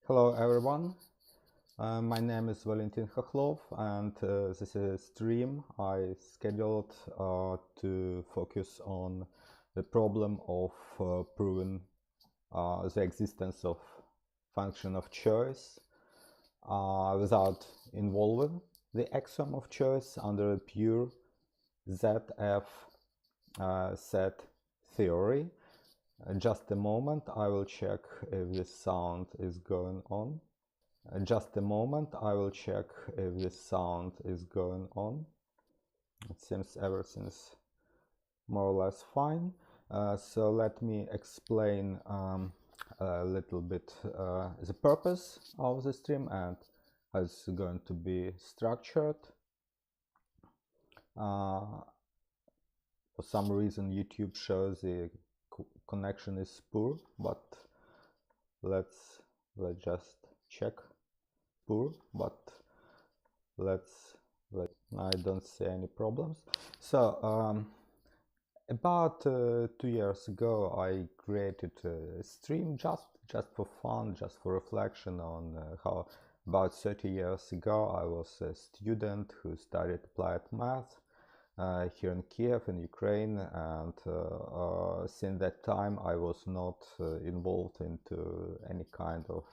Hello everyone, my name is Valentin Khokhlov, and this is a stream I scheduled to focus on the problem of proving the existence of function of choice without involving the axiom of choice under a pure ZF set theory. Just a moment, I will check if this sound is going on. Just a moment, I will check if this sound is going on. It seems everything is more or less fine. So let me explain a little bit the purpose of the stream and how it's going to be structured. For some reason YouTube shows the connection is poor, but let's just check. Poor, but I don't see any problems. So about 2 years ago I created a stream just for fun, just for reflection on how about 30 years ago I was a student who studied applied math here in Kiev in Ukraine, and since that time I was not involved into any kind of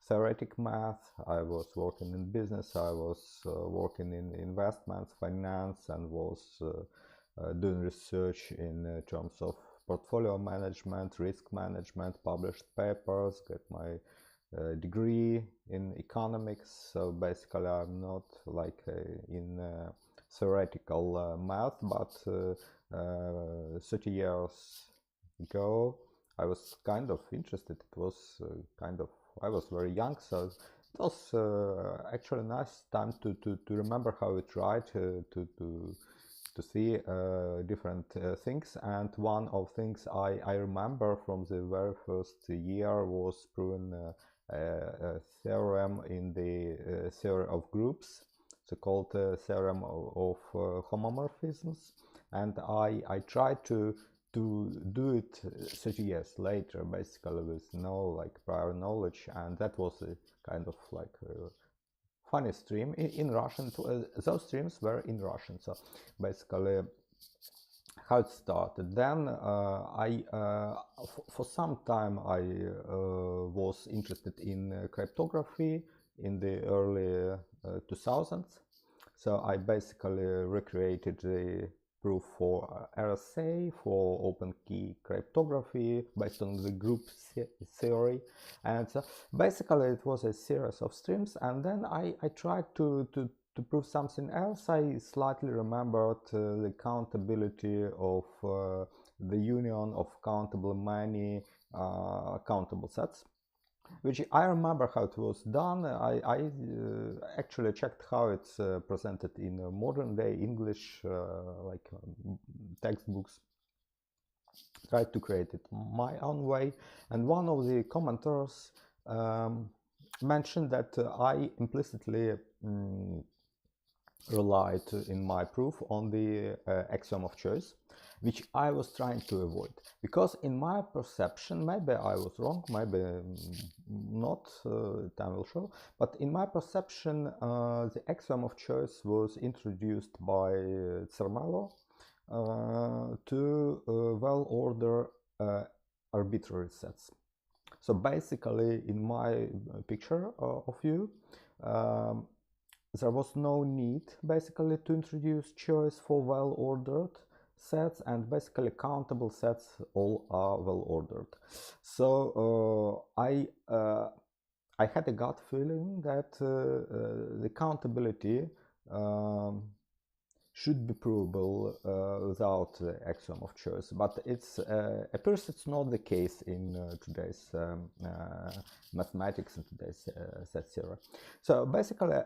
theoretic math. I was working in business, I was working in investments, finance, and was doing research in terms of portfolio management, risk management, published papers, get my degree in economics. So basically I'm not like in theoretical math, but 30 years ago I was kind of interested. It was I was very young, so it was actually a nice time to remember how we tried to see different things. And one of things I remember from the very first year was proving a theorem in the theory of groups, so-called theorem of homomorphisms, and I tried to do it 30 years later, basically with no prior knowledge, and that was a kind of funny stream in Russian. Those streams were in Russian, so basically how it started. Then for some time I was interested in cryptography in the early 2000s. So I basically recreated the proof for RSA, for open key cryptography based on the group theory, and so basically it was a series of streams. And then I tried to prove something else. I slightly remembered the countability of the union of countable many countable sets, which I remember how it was done. I actually checked how it's presented in modern day English textbooks. Tried to create it my own way, and one of the commenters mentioned that I implicitly relied in my proof on the axiom of choice, which I was trying to avoid, because in my perception, maybe I was wrong, maybe not, time will show, but in my perception the axiom of choice was introduced by Zermelo to well-ordered arbitrary sets. So basically in my picture of view, there was no need basically to introduce choice for well-ordered sets, and basically countable sets all are well-ordered. So I had a gut feeling that the countability should be provable without the axiom of choice, but it appears it's not the case in today's mathematics and today's set theory. So basically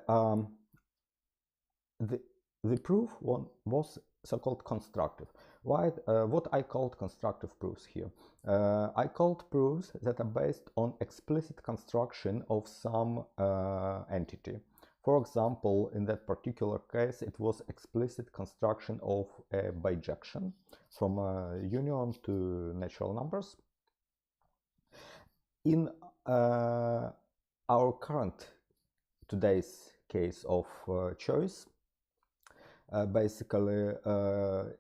the proof was so-called constructive. What I called constructive proofs here? I called proofs that are based on explicit construction of some entity. For example, in that particular case, it was explicit construction of a bijection from a union to natural numbers. In our today's case of choice, basically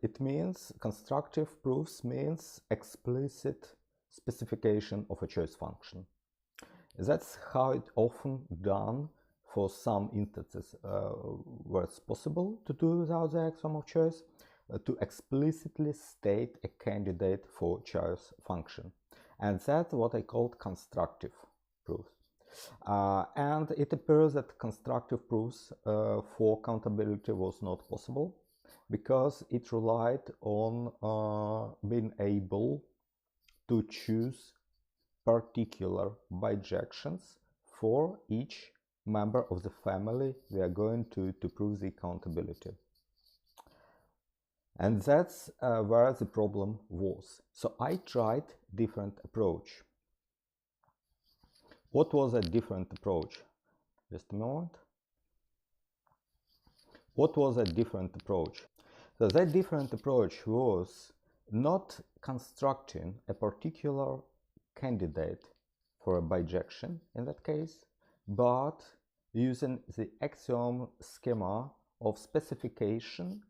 it means constructive proofs means explicit specification of a choice function. That's how it often done for some instances where it's possible to do without the axiom of choice, to explicitly state a candidate for choice function. And that's what I called constructive proofs. And it appears that constructive proofs for countability was not possible because it relied on being able to choose particular bijections for each member of the family we are going to prove the countability. And that's where the problem was. So I tried different approach. What was a different approach? Just a moment. What was a different approach? So that different approach was not constructing a particular candidate for a bijection in that case, but using the axiom schema of specification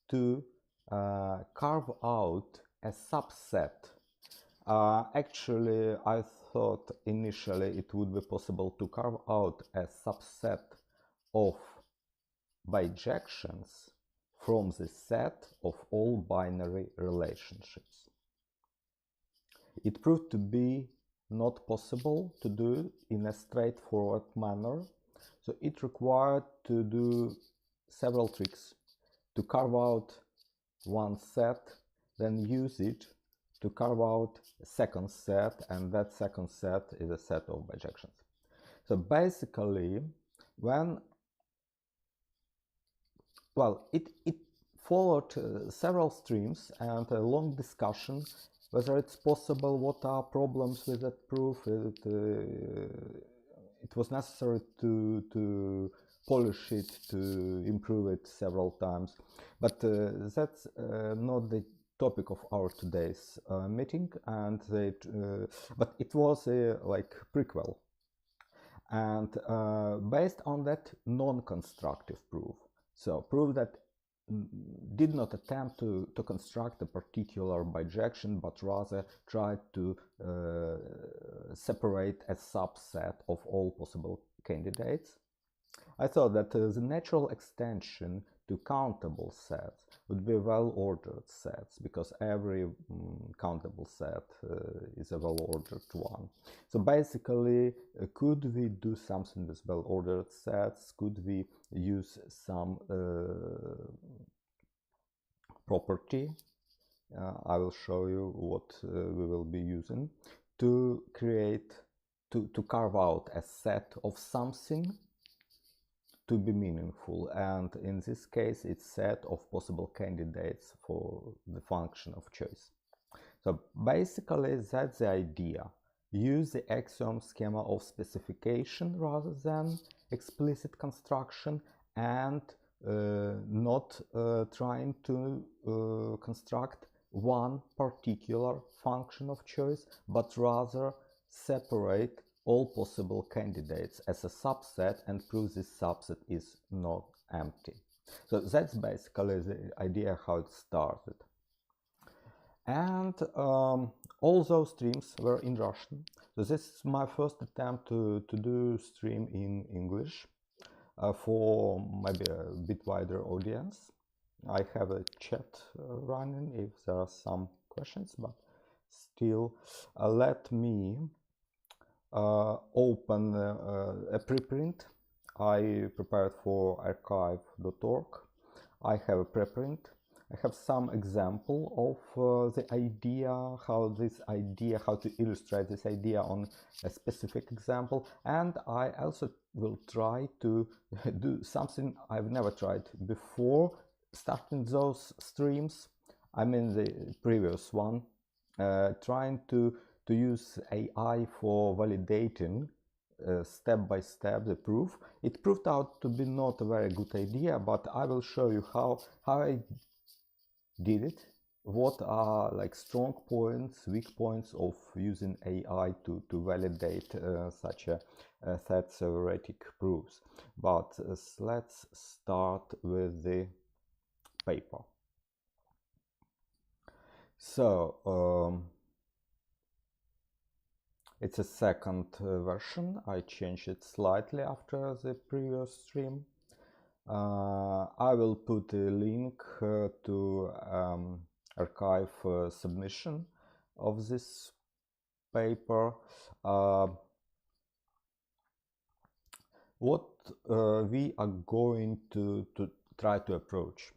to carve out a subset. Actually, I thought initially it would be possible to carve out a subset of bijections from the set of all binary relationships. It proved to be not possible to do in a straightforward manner, so it required to do several tricks to carve out one set, then use it to carve out a second set, and that second set is a set of bijections. So basically, it followed several streams and a long discussion whether it's possible, what are problems with that proof. It was necessary to polish it, to improve it several times, but that's not the topic of our today's meeting, and but it was a prequel, and based on that non-constructive proof, so proof that did not attempt to construct a particular bijection, but rather tried to separate a subset of all possible candidates. I thought that the natural extension to countable sets would be well-ordered sets, because every countable set is a well-ordered one. So basically, could we do something with well-ordered sets? Could we use some property? I will show you what we will be using to create, to carve out a set of something to be meaningful, and in this case it's set of possible candidates for the function of choice. So basically that's the idea. Use the axiom schema of specification rather than explicit construction, and not trying to construct one particular function of choice, but rather separate all possible candidates as a subset and prove this subset is not empty. So that's basically the idea how it started. And all those streams were in Russian. So this is my first attempt to do stream in English for maybe a bit wider audience. I have a chat running if there are some questions, but still let me open a preprint I prepared for archive.org. I have a preprint. I have some example of the idea, how to illustrate this idea on a specific example, and I also will try to do something I've never tried before, starting those streams, I mean the previous one, trying to use AI for validating step by step the proof. It proved out to be not a very good idea, but I will show you how I did it what are like strong points, weak points of using AI to validate such a set theoretic proofs. But let's start with the paper. So it's a second version. I changed it slightly after the previous stream. I will put a link to archive submission of this paper. What we are going to try to approach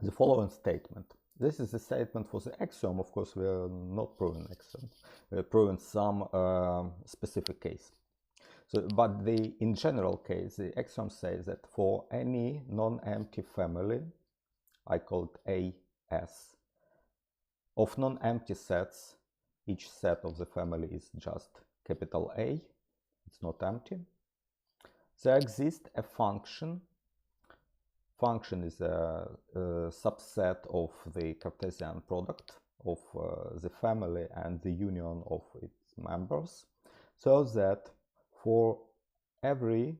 the following statement. This is a statement for the axiom. Of course, we are not proving axiom. We are proving some specific case. So, but in general case, the axiom says that for any non-empty family, I call it AS, of non-empty sets, each set of the family is just capital A, it's not empty. There exists a function. Function is a subset of the Cartesian product of the family and the union of its members, so that for every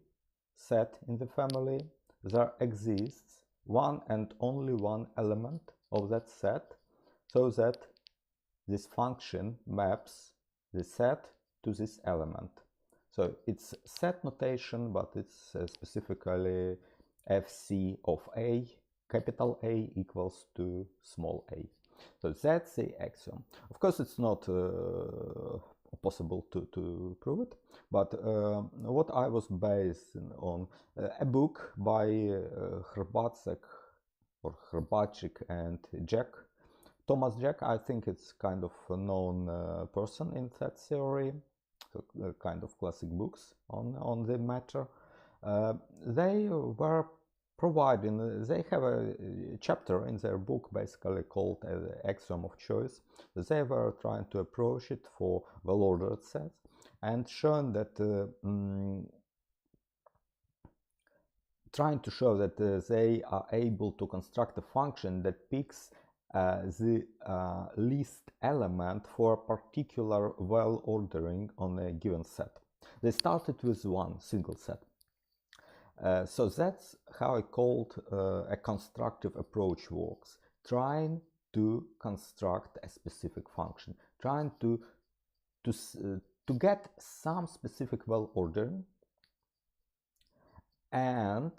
set in the family there exists one and only one element of that set, so that this function maps the set to this element. So it's set notation, but it's specifically fc of a, capital A equals to small a. So that's the axiom. Of course, it's not possible to prove it, but what I was based on a book by Hrbacek and Jack. Thomas Jack, I think it's kind of a known person in that theory, so kind of classic books on the matter. They were providing, they have a chapter in their book basically called Axiom of Choice. They were trying to approach it for well-ordered sets and shown that trying to show that they are able to construct a function that picks the least element for a particular well-ordering on a given set. They started with one single set. So that's how I called a constructive approach works, trying to construct a specific function, trying to get some specific well-ordering and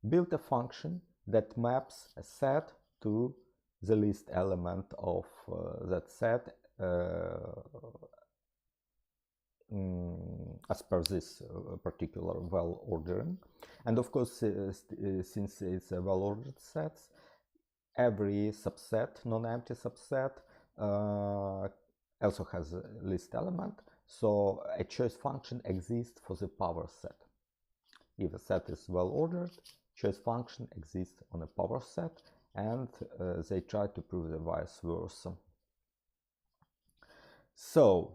build a function that maps a set to the least element of that set as per this particular well-ordering. And of course, since it's a well-ordered set, every subset, non-empty subset, also has a least element. So a choice function exists for the power set. If a set is well-ordered, choice function exists on a power set, and they try to prove the vice versa. So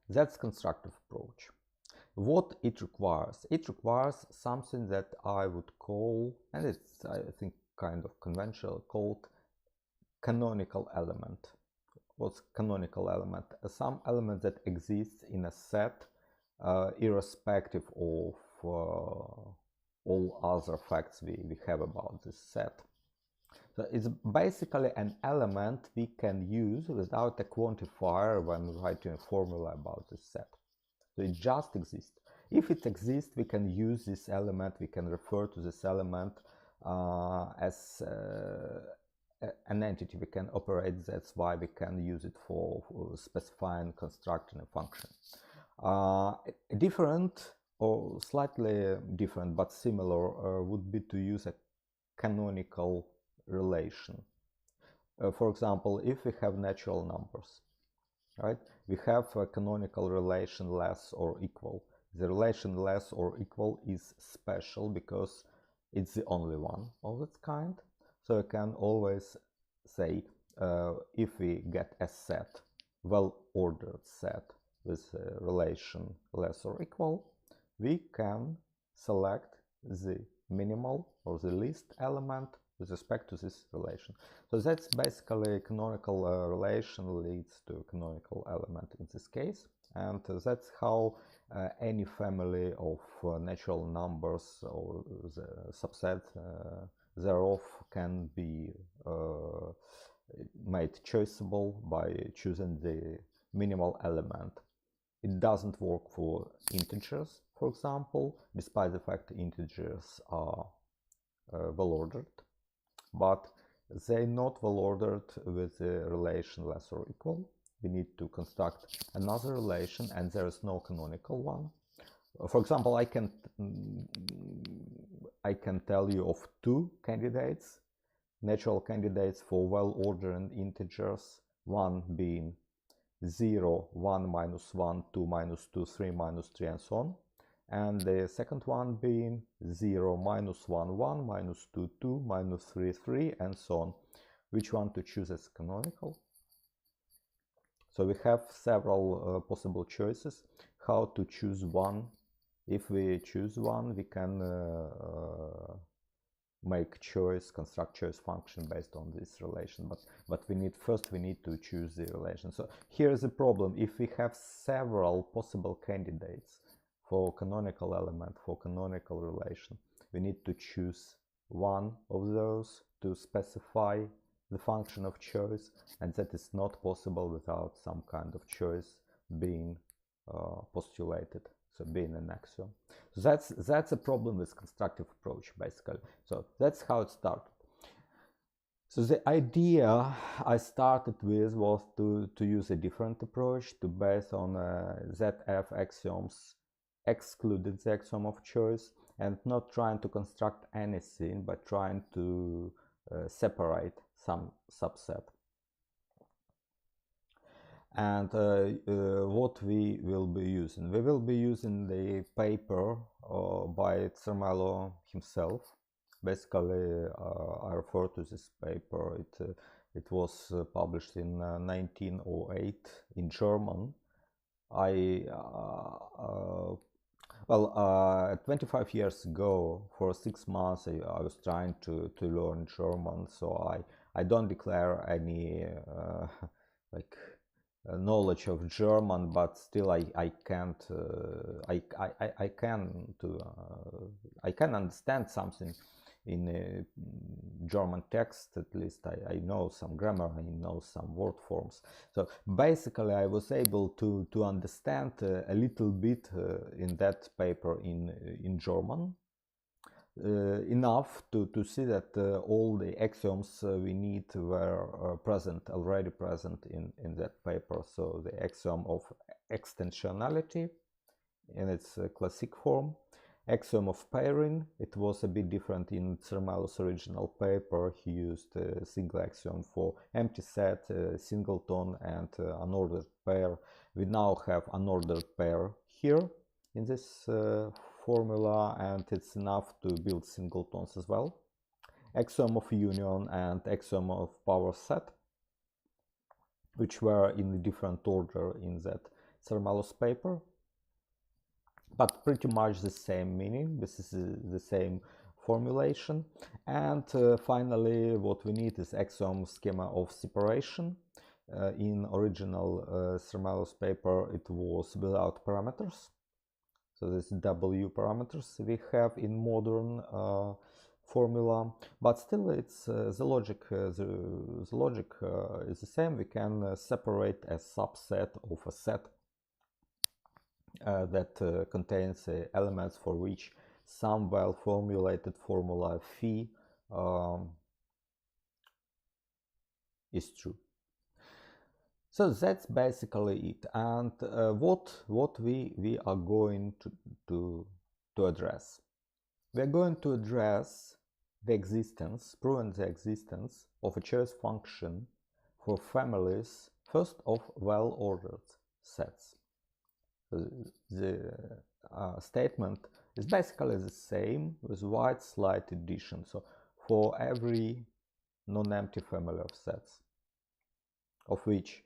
that's constructive approach. What it requires? It requires something that I would call, and it's I think kind of conventional, called canonical element. What's canonical element? Some element that exists in a set irrespective of all other facts we have about this set. So it's basically an element we can use without a quantifier when writing a formula about this set. So it just exists. If it exists, we can use this element, we can refer to this element as an entity we can operate. That's why we can use it for specifying, constructing a function. Different or slightly different but similar would be to use a canonical relation. For example, if we have natural numbers, right, we have a canonical relation less or equal. The relation less or equal is special because it's the only one of its kind. So I can always say if we get a set, well-ordered set with a relation less or equal, we can select the minimal or the least element with respect to this relation. So that's basically a canonical relation leads to a canonical element in this case, and that's how any family of natural numbers or the subset thereof can be made choiceable by choosing the minimal element. It doesn't work for integers, for example, despite the fact integers are well-ordered, but they're not well-ordered with the relation less or equal. We need to construct another relation, and there is no canonical one. For example, I can tell you of two candidates, natural candidates for well-ordered integers, one being 0, 1, minus 1, 2, minus 2, 3, minus 3, and so on. And the second one being 0, minus 1, 1, minus 2, 2, minus 3, 3, and so on. Which one to choose as canonical? So we have several possible choices how to choose one. If we choose one, we can make choice, construct choice function based on this relation, but we need to choose the relation. So here's the problem: if we have several possible candidates for canonical element, for canonical relation, we need to choose one of those to specify the function of choice, and that is not possible without some kind of choice being postulated, so being an axiom. So that's a problem with constructive approach, basically. So that's how it started. So the idea I started with was to use a different approach, to base on ZF axioms excluded the axiom of choice, and not trying to construct anything, but trying to separate some subset. And what we will be using? We will be using the paper by Zermelo himself. Basically, I refer to this paper. It was published in 1908 in German. 25 years ago, for 6 months, I was trying to learn German, so I don't declare any knowledge of German, but still I can understand something in German text. At least I know some grammar, I know some word forms. So basically I was able to understand a little bit in that paper in German, enough to see that all the axioms we need were already present in that paper. So the axiom of extensionality in its classic form, axiom of pairing. It was a bit different in Zermelo's original paper. He used a single axiom for empty set, singleton, and unordered pair. We now have unordered pair here in this formula, and it's enough to build singletons as well. Axiom of union and axiom of power set, which were in a different order in that Zermelo's paper, but pretty much the same meaning. This is the same formulation. And finally, what we need is axiom schema of separation. In original Zermelo's paper, it was without parameters. So this W parameters we have in modern formula, but still it's the logic is the same. We can separate a subset of a set that contains elements for which some well-formulated formula phi is true. So that's basically it. And what we are going to address? We are going to address the existence, proving the existence of a choice function for families, first of well-ordered sets. The statement is basically the same with white slight addition. So for every non-empty family of sets, of which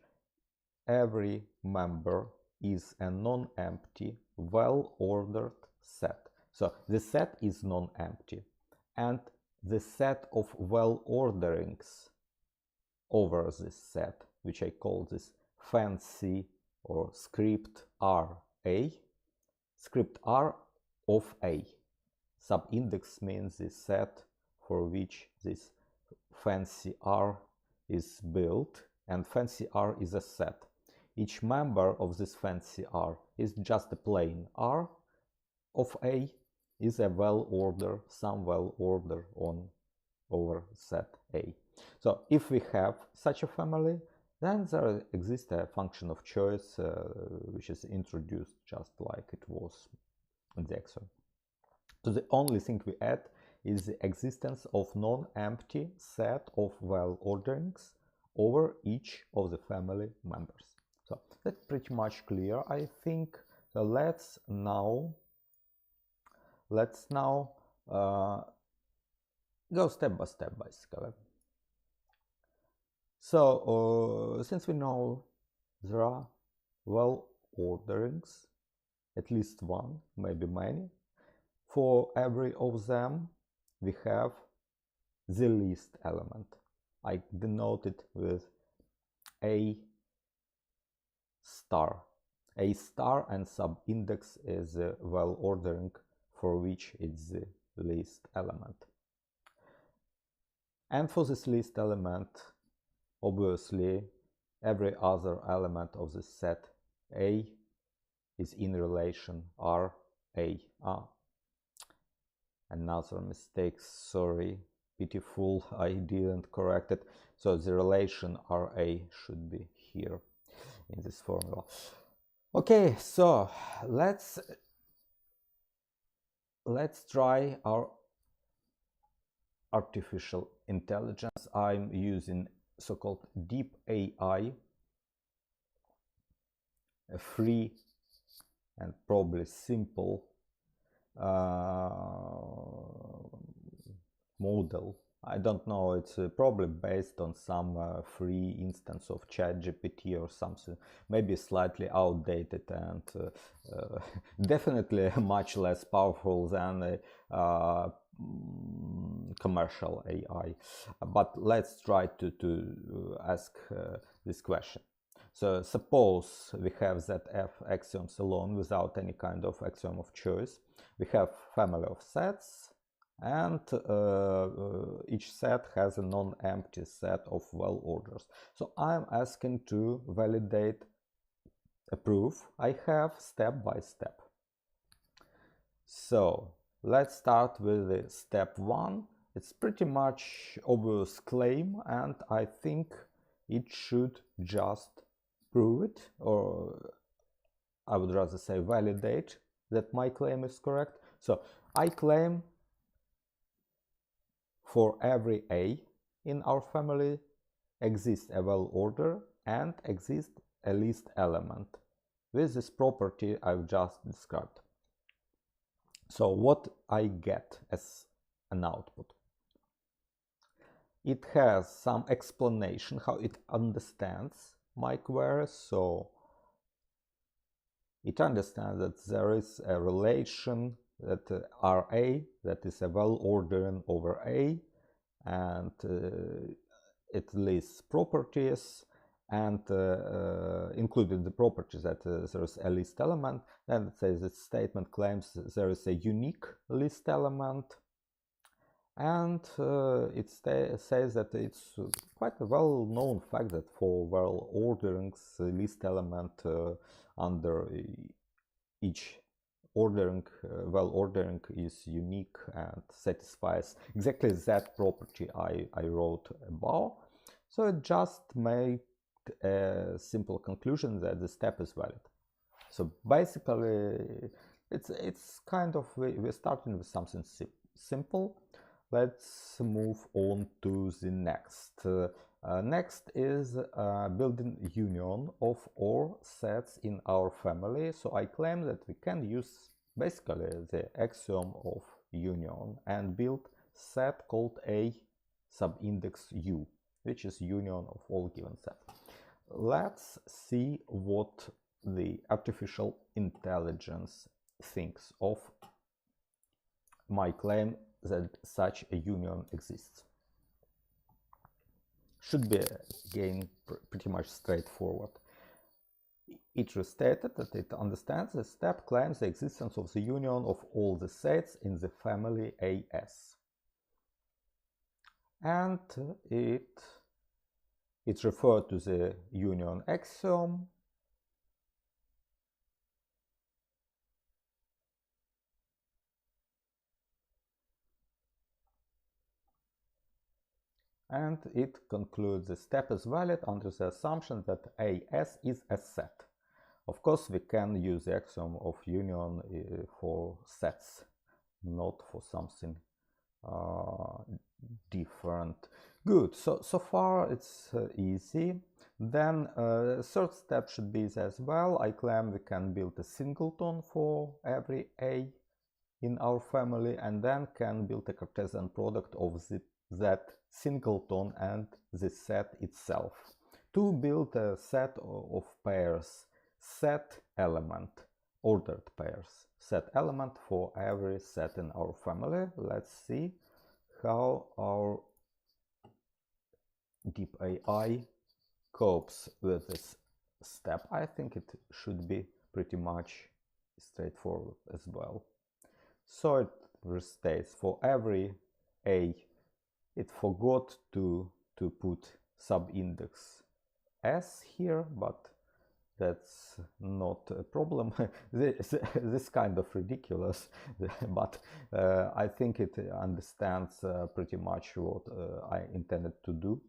every member is a non-empty, well-ordered set. So the set is non-empty. and the set of well-orderings over this set, which I call this fancy or script R A, script R of A. Subindex means the set for which this fancy R is built, and fancy R is a set. Each member of this fancy R is just a plain R of A is a well-order, some well-order on over set A. So if we have such a family, then there exists a function of choice which is introduced just like it was in the axiom. So the only thing we add is the existence of non-empty set of well-orderings over each of the family members. So that's pretty much clear, I think. So let's now go step by step, basically. So since we know there are well-orderings, at least one, maybe many, for every of them we have the least element. I denote it with A star. A star and subindex is the well-ordering for which it's the least element. And for this least element, obviously, every other element of the set A is in relation R A. Another mistake, sorry, pitiful, I didn't correct it. So the relation RA should be here in this formula. Okay, so let's try our artificial intelligence. I'm using so-called deep AI, a free and probably simple model. I don't know, it's probably based on some free instance of ChatGPT or something, maybe slightly outdated and definitely much less powerful than a commercial AI. But let's try to ask this question. So suppose we have ZF axioms alone without any kind of axiom of choice. We have family of sets, and each set has a non-empty set of well orders. So I'm asking to validate a proof I have step by step. So let's start with the step 1. It's pretty much obvious claim, and I think it should just prove it, or I would rather say validate that my claim is correct. So I claim for every A in our family exists a well order and exists a least element with this property I've just described. So what I get as an output? It has some explanation how it understands my query. So it understands that there is a relation that RA, that is a well-ordering over A, and it lists properties, and including the properties that there is a list element. Then it says that statement claims there is a unique list element, and it says that it's quite a well-known fact that for well-orderings, the list element under each ordering, well-ordering is unique and satisfies exactly that property I wrote above. So it just made a simple conclusion that the step is valid. So basically, it's kind of, we're starting with something simple. Let's move on to the next. Next is building union of all sets in our family. So I claim that we can use basically the axiom of union and build set called A subindex U, which is union of all given sets. Let's see what the artificial intelligence thinks of my claim that such a union exists. Should be, again, pretty much straightforward. It restated that it understands the step claims the existence of the union of all the sets in the family AS. And it referred to the union axiom, and it concludes the step is valid under the assumption that AS is a set. Of course, we can use the axiom of union for sets, not for something different. Good. So far it's easy. Then third step should be as well. I claim we can build a singleton for every A in our family, and then can build a Cartesian product of that singleton and the set itself. To build a set of pairs, set element, ordered pairs, set element for every set in our family. Let's see how our deep AI copes with this step. I think it should be pretty much straightforward as well. So it restates for every A, it forgot to put subindex S here, but that's not a problem. This kind of ridiculous, but I think it understands pretty much what I intended to do.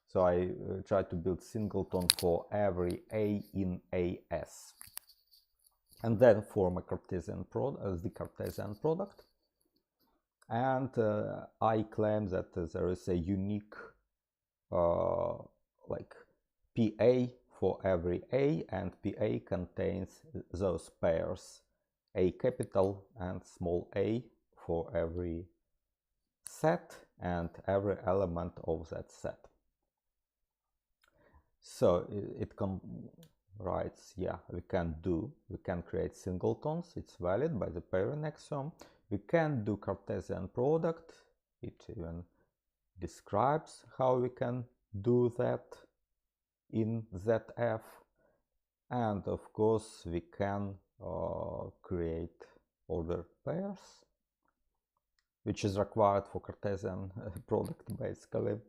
So I try to build singleton for every A in AS, and then form a Cartesian product, the Cartesian product. And I claim that there is a unique like PA for every A, and PA contains those pairs A capital and small a for every set and every element of that set. So it writes, yeah, we can create singletons, it's valid by the pairing axiom. We can do Cartesian product, it even describes how we can do that in ZF, and of course we can create ordered pairs, which is required for Cartesian product basically.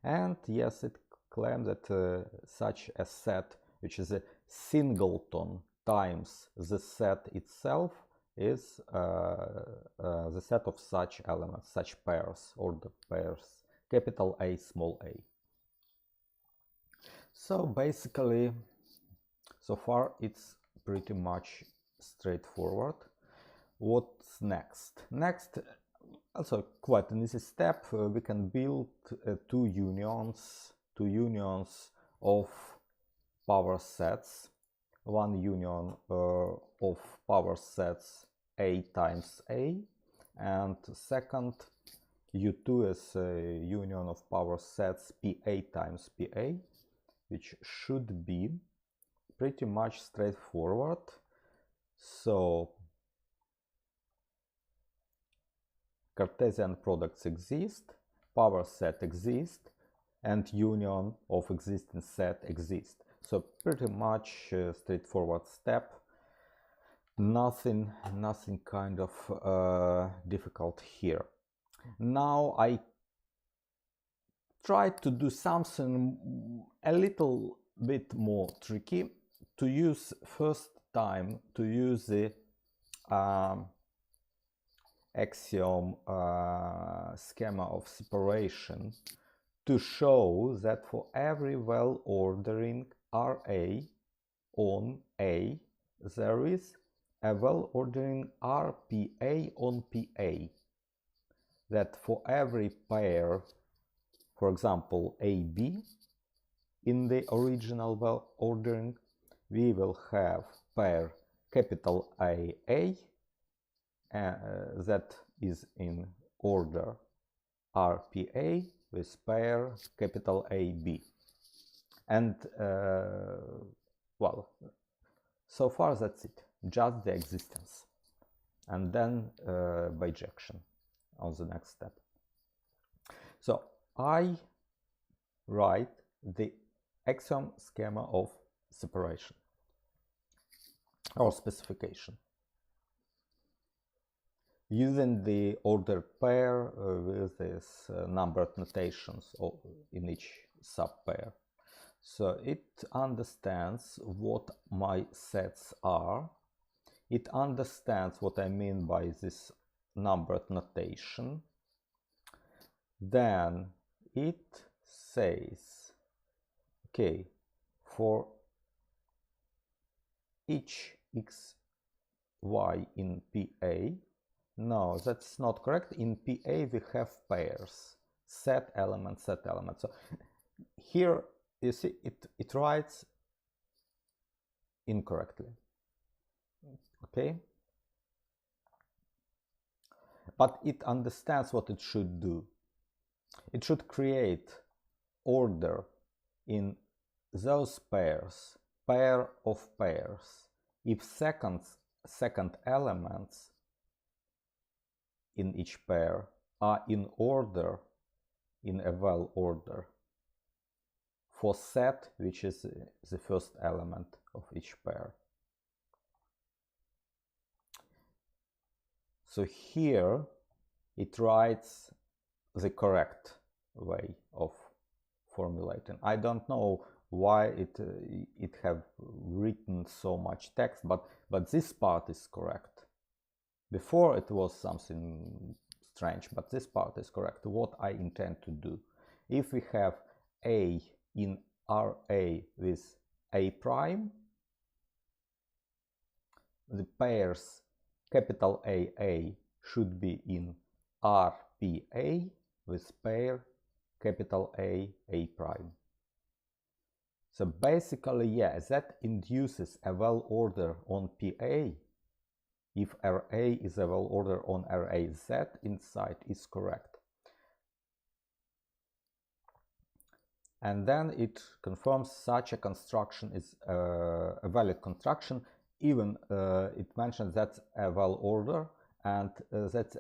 And yes, it claims that such a set, which is a singleton times the set itself, is the set of such elements, such pairs, ordered pairs, capital A, small a. So basically, so far it's pretty much straightforward. What's next? Next, also quite an easy step, we can build two unions of power sets. One union of power sets A times A, and second U2 is a union of power sets PA times PA, which should be pretty much straightforward. So Cartesian products exist, power set exists, and union of existing set exists. So pretty much straightforward step. Nothing kind of difficult here. Now I try to do something a little bit more tricky, to use first time to use the axiom schema of separation to show that for every well-ordering RA on A, there is a well-ordering RPA on PA. That for every pair, for example AB, in the original well-ordering, we will have pair capital AA that is in order RPA with pair capital AB. And well, so far that's it, just the existence, and then bijection. on the next step. So I write the axiom schema of separation or specification using the ordered pair with these numbered notations in each subpair. So it understands what my sets are. It understands what I mean by this numbered notation. Then it says, okay, for each x, y in PA, no, that's not correct. In PA we have pairs, set element, set element. So here you see it writes incorrectly. Okay, but it understands what it should do. It should create order in those pairs, pair of pairs, if second elements in each pair are in order, in a well order, for set which is the first element of each pair. So here it writes the correct way of formulating. I don't know why it have written so much text, but this part is correct. Before it was something strange, but this part is correct. What I intend to do, if we have A in RA with A prime, the pairs capital AA should be in RPA with pair capital A prime. So basically, yeah, that induces a well order on PA. If RA is a well order on RA, that inside is correct. And then it confirms such a construction is a valid construction. Even it mentions that's a well order, and that's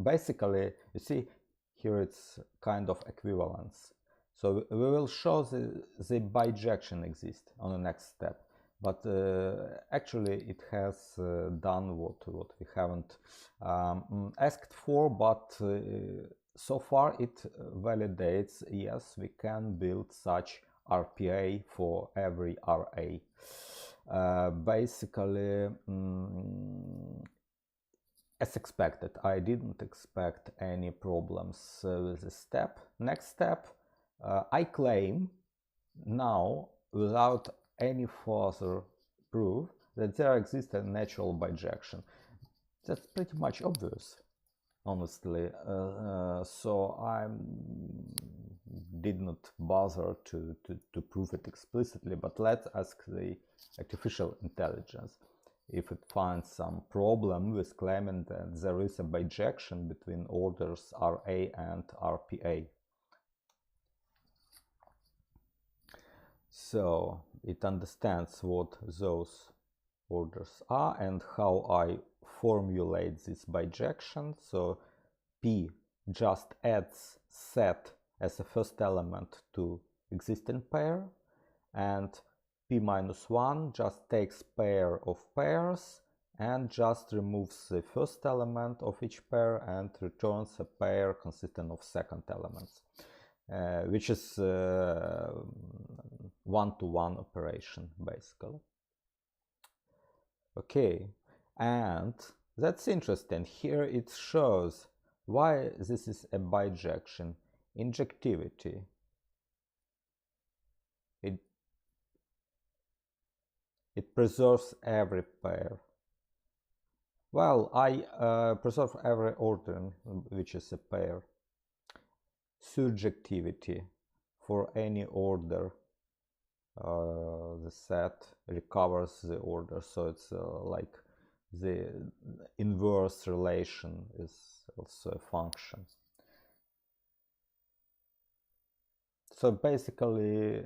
basically, you see, here it's kind of equivalence. So we will show the bijection exists on the next step. But actually it has done what we haven't asked for, but so far it validates, yes, we can build such RPA for every RA. Basically, as expected, I didn't expect any problems with this step. Next step, I claim now, without any further proof, that there exists a natural bijection. That's pretty much obvious, honestly. So I did not bother to prove it explicitly, but let's ask the artificial intelligence if it finds some problem with claiming that there is a bijection between orders RA and RPA. So it understands what those orders are and how I formulate this bijection. So P just adds set as a first element to existing pair, and P minus 1 just takes pair of pairs and just removes the first element of each pair and returns a pair consisting of second elements, which is one-to-one operation, basically. Okay, and that's interesting. Here it shows why this is a bijection. Injectivity. It preserves every pair. Well, I preserve every order which is a pair. Surjectivity. For any order, the set recovers the order, so it's like the inverse relation is also a function. So basically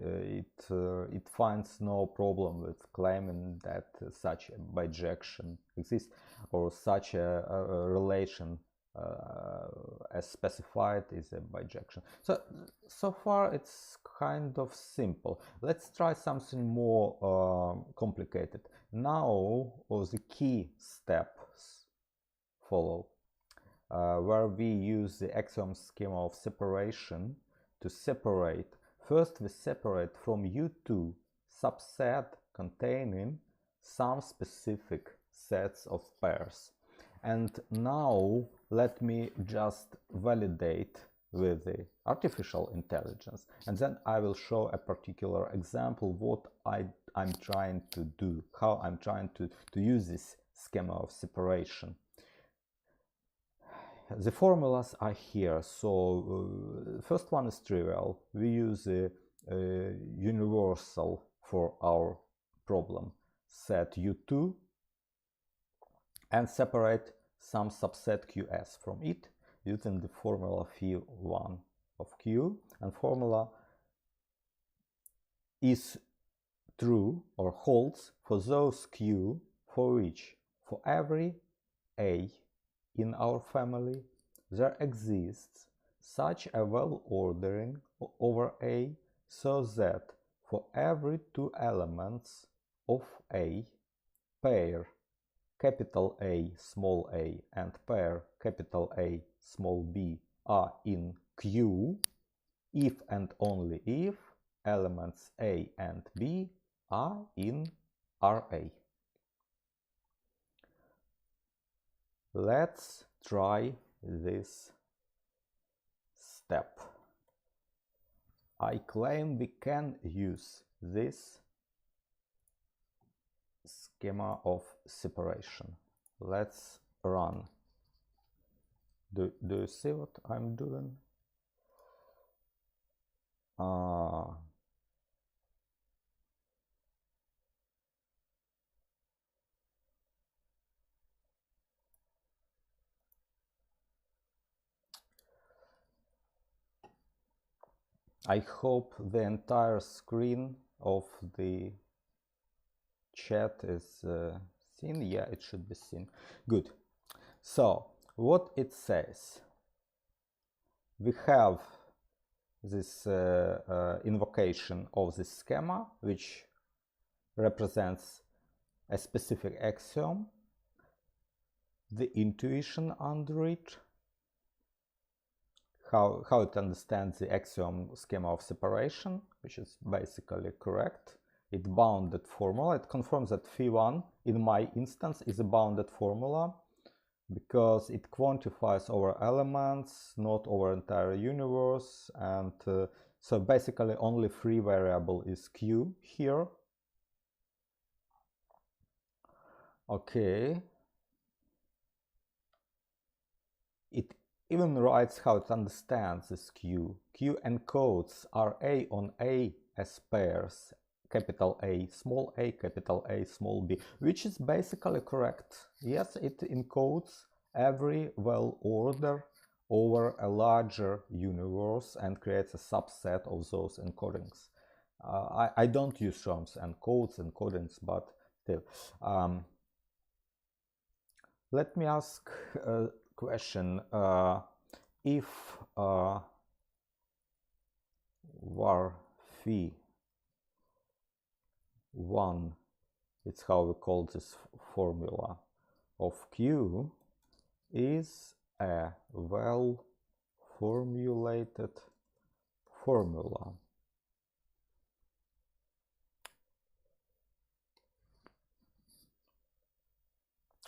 it finds no problem with claiming that such a bijection exists, or such a relation as specified is a bijection. So far it's kind of simple. Let's try something more complicated. Now the key steps follow, where we use the axiom schema of separation to separate. First we separate from U2 subset containing some specific sets of pairs. And now let me just validate with the artificial intelligence, and then I will show a particular example what I'm trying to do, how I'm trying to use this schema of separation. The formulas are here. So first one is trivial. We use a universal for our problem, set U2, and separate some subset Qs from it using the formula phi1 of Q, and formula is true or holds for those Q for which for every A in our family there exists such a well-ordering over A so that for every two elements of A, pair capital A small a and pair capital A small b are in Q if and only if elements A and B are in RA. Let's try this step. I claim we can use this schema of separation. Let's run. Do you see what I'm doing? I hope the entire screen of the chat is seen. Yeah, it should be seen. Good. So what it says, we have this invocation of this schema which represents a specific axiom, the intuition under it, how it understands the axiom schema of separation, which is basically correct. It bounded formula. It confirms that phi1 in my instance is a bounded formula because it quantifies over elements, not over entire universe, and so basically only free variable is Q here. Okay. It even writes how it understands this Q. Q encodes RA on A as pairs, capital A, capital A, small b, which is basically correct. Yes, it encodes every well-order over a larger universe and creates a subset of those encodings. I don't use terms encodes, encodings, but still. Let me ask a question. If var phi1, it's how we call this formula, of Q is a well-formulated formula.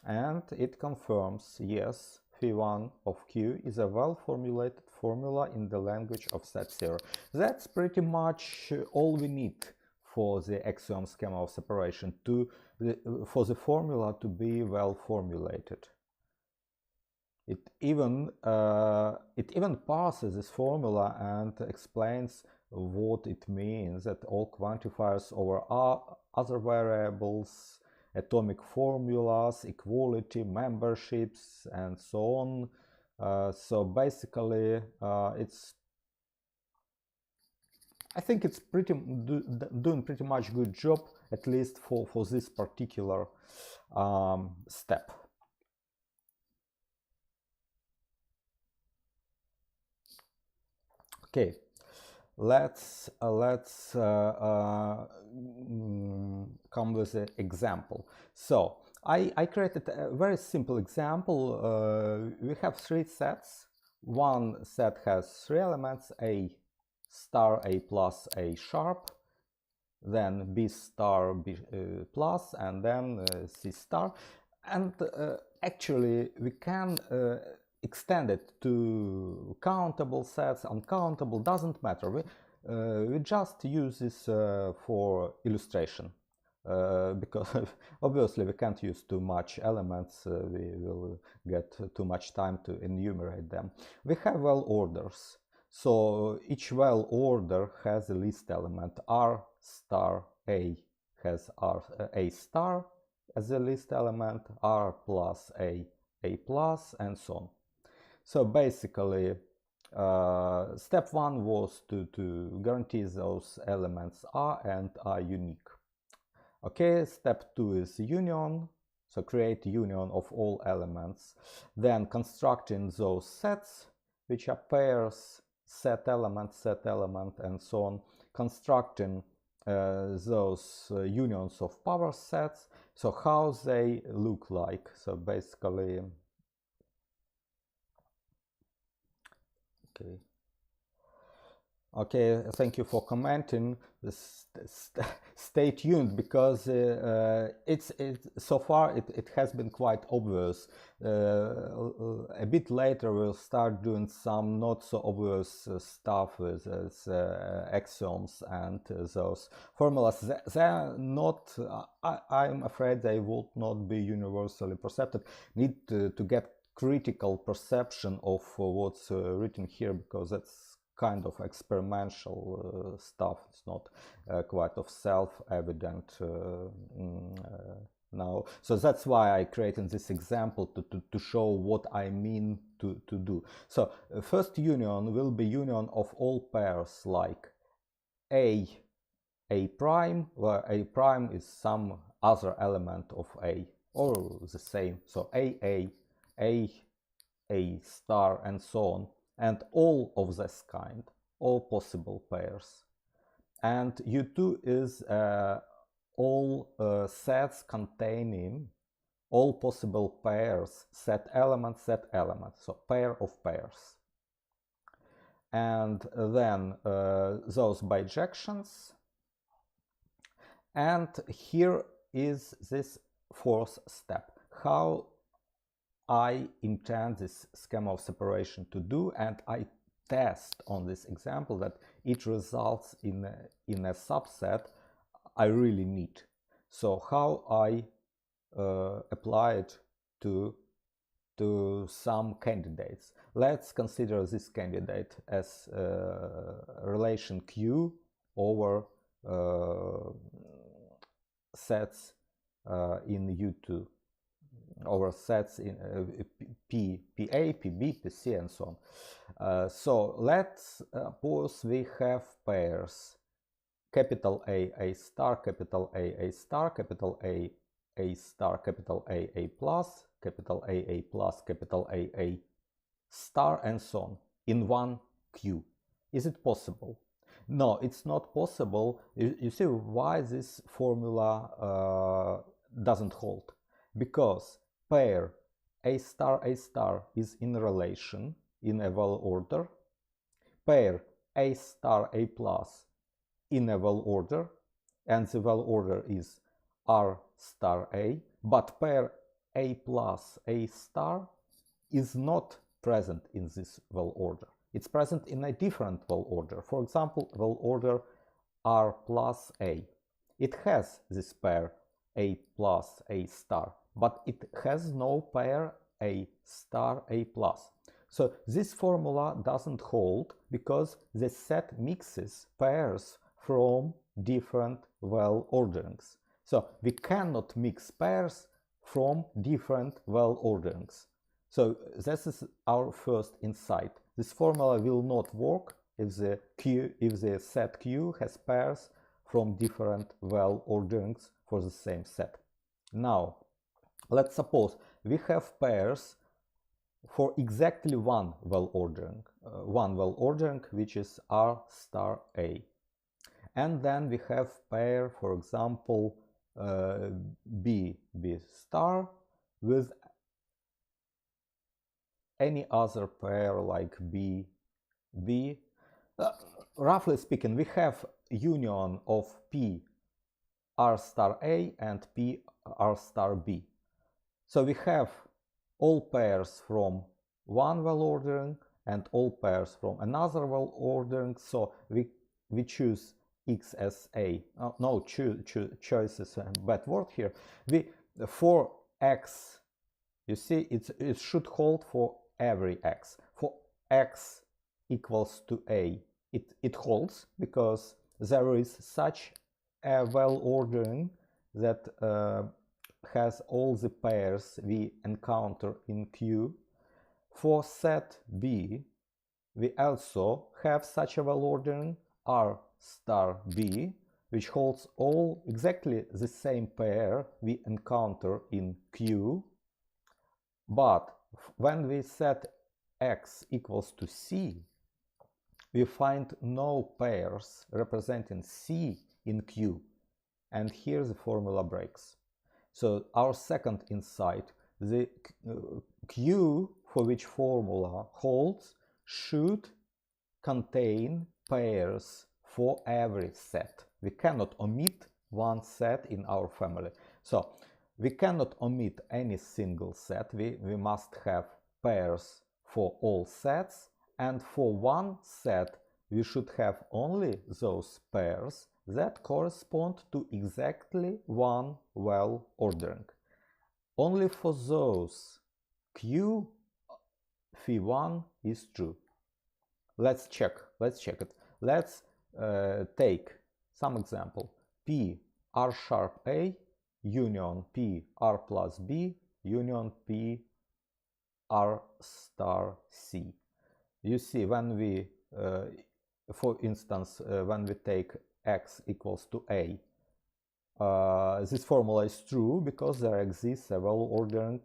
And it confirms, yes, phi1 of Q is a well-formulated formula in the language of set theory. That's pretty much all we need for the axiom schema of separation, for the formula to be well-formulated. It even parses this formula and explains what it means, that all quantifiers over other variables, atomic formulas, equality, memberships, and so on. So basically, I think it's doing pretty much good job, at least for this particular step. Okay, let's come with an example. So I created a very simple example. We have three sets. One set has three elements: A star, A plus, A sharp, then B star, B plus, and then C star. And actually we can extend it to countable sets, uncountable, doesn't matter. We just use this for illustration. Because obviously we can't use too much elements, we will get too much time to enumerate them. We have well orders, so each well order has a list element. R star A has A star as a list element, R plus A plus, and so on. So basically step one was to guarantee those elements are and are unique. Okay, step 2 is union, so create union of all elements, then constructing those sets, which are pairs, set element, and so on, constructing those unions of power sets, so how they look like. So basically, okay, thank you for commenting. Stay tuned, because so far it has been quite obvious. A bit later we'll start doing some not so obvious stuff with axioms and those formulas. They're not, I'm afraid they would not be universally perceived. Need to get critical perception of what's written here, because that's kind of experimental stuff. It's not quite of self-evident now. So that's why I created this example to show what I mean to do. So first union will be union of all pairs like A prime, where A prime is some other element of A, or the same. So A star, and so on, and all of this kind, all possible pairs. And U2 is all sets containing all possible pairs, set element, so pair of pairs. And then those bijections. And here is this fourth step, how I intend this schema of separation to do, and I test on this example that it results in a subset I really need. So how I apply it to some candidates. Let's consider this candidate as relation Q over sets in U2, over sets in PA, PB, PC, and so on. So let's suppose we have pairs capital A star, capital A star, capital A star, capital A plus, capital A plus, capital A star, and so on in one Q. Is it possible? No, it's not possible. You see why this formula doesn't hold? Because pair A star is in relation in a well order, pair A star A plus in a well order, and the well order is R star A, but pair A plus A star is not present in this well order. It's present in a different well order. For example, well order R plus A. It has this pair A plus A star, but it has no pair A star A plus. So this formula doesn't hold because the set mixes pairs from different well orderings. So we cannot mix pairs from different well orderings. So this is our first insight. This formula will not work if the set Q has pairs from different well orderings for the same set. Now, let's suppose we have pairs for exactly one well ordering, which is R star A. And then we have pair, for example, B star with any other pair like B. Roughly speaking, we have union of P R star A and P R star B. So we have all pairs from one well ordering and all pairs from another well ordering. So we choose X as A. No, choice is a bad word here. For X, you see, it should hold for every X. For X equals to A, it holds because there is such a well ordering that has all the pairs we encounter in Q. For set B, we also have such a well ordering R star B, which holds all exactly the same pair we encounter in Q. But when we set X equals to C, we find no pairs representing C in Q. And here the formula breaks. So our second insight, the Q for which formula holds should contain pairs for every set. We cannot omit one set in our family. So we cannot omit any single set. We must have pairs for all sets, and for one set we should have only those pairs that correspond to exactly one well ordering. Only for those Q phi1 is true. Let's check it. Let's take some example. P R sharp A union P R plus B union P R star C. You see, when we for instance when we take X equals to A, this formula is true because there exists a well ordering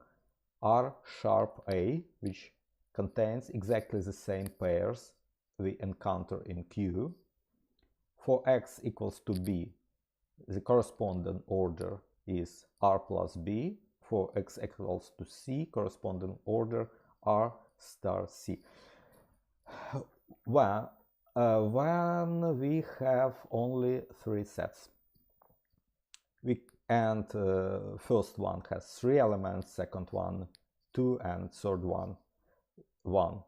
R sharp A which contains exactly the same pairs we encounter in Q. For X equals to B, the corresponding order is R plus B. For X equals to C, corresponding order R star C. When we have only three sets, first one has 3 elements, second one 2, and third one 1.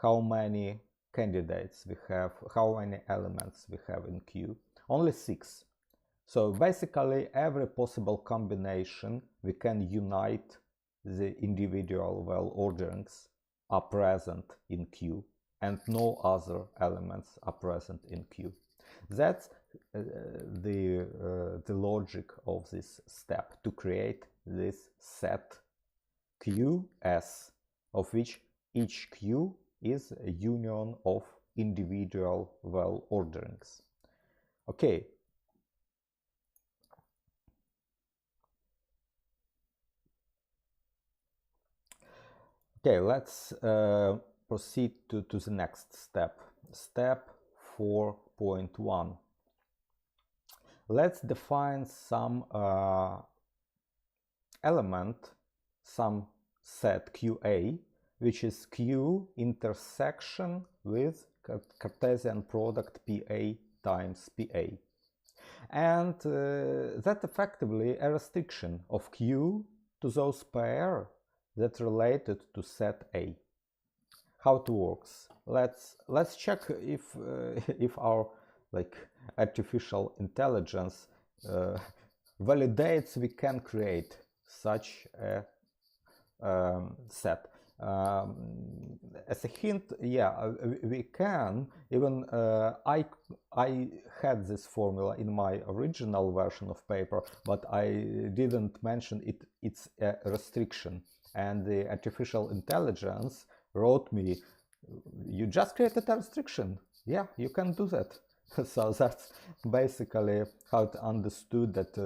How many candidates we have, how many elements we have in Q? Only 6. So basically every possible combination we can unite the individual well orderings are present in Q, and no other elements are present in Q. That's the logic of this step, to create this set QS, of which each Q is a union of individual well orderings. Okay. Okay, let's proceed to the next step. Step 4.1. Let's define some element, some set QA, which is Q intersection with Cartesian product PA times PA. And that's effectively a restriction of Q to those pairs that related to set A. How it works? Let's check if our artificial intelligence validates we can create such a set. As a hint, yeah, we can. Even I had this formula in my original version of paper, but I didn't mention it. It's a restriction, and the artificial intelligence wrote me, you just created a restriction. Yeah, you can do that. So that's basically how it understood that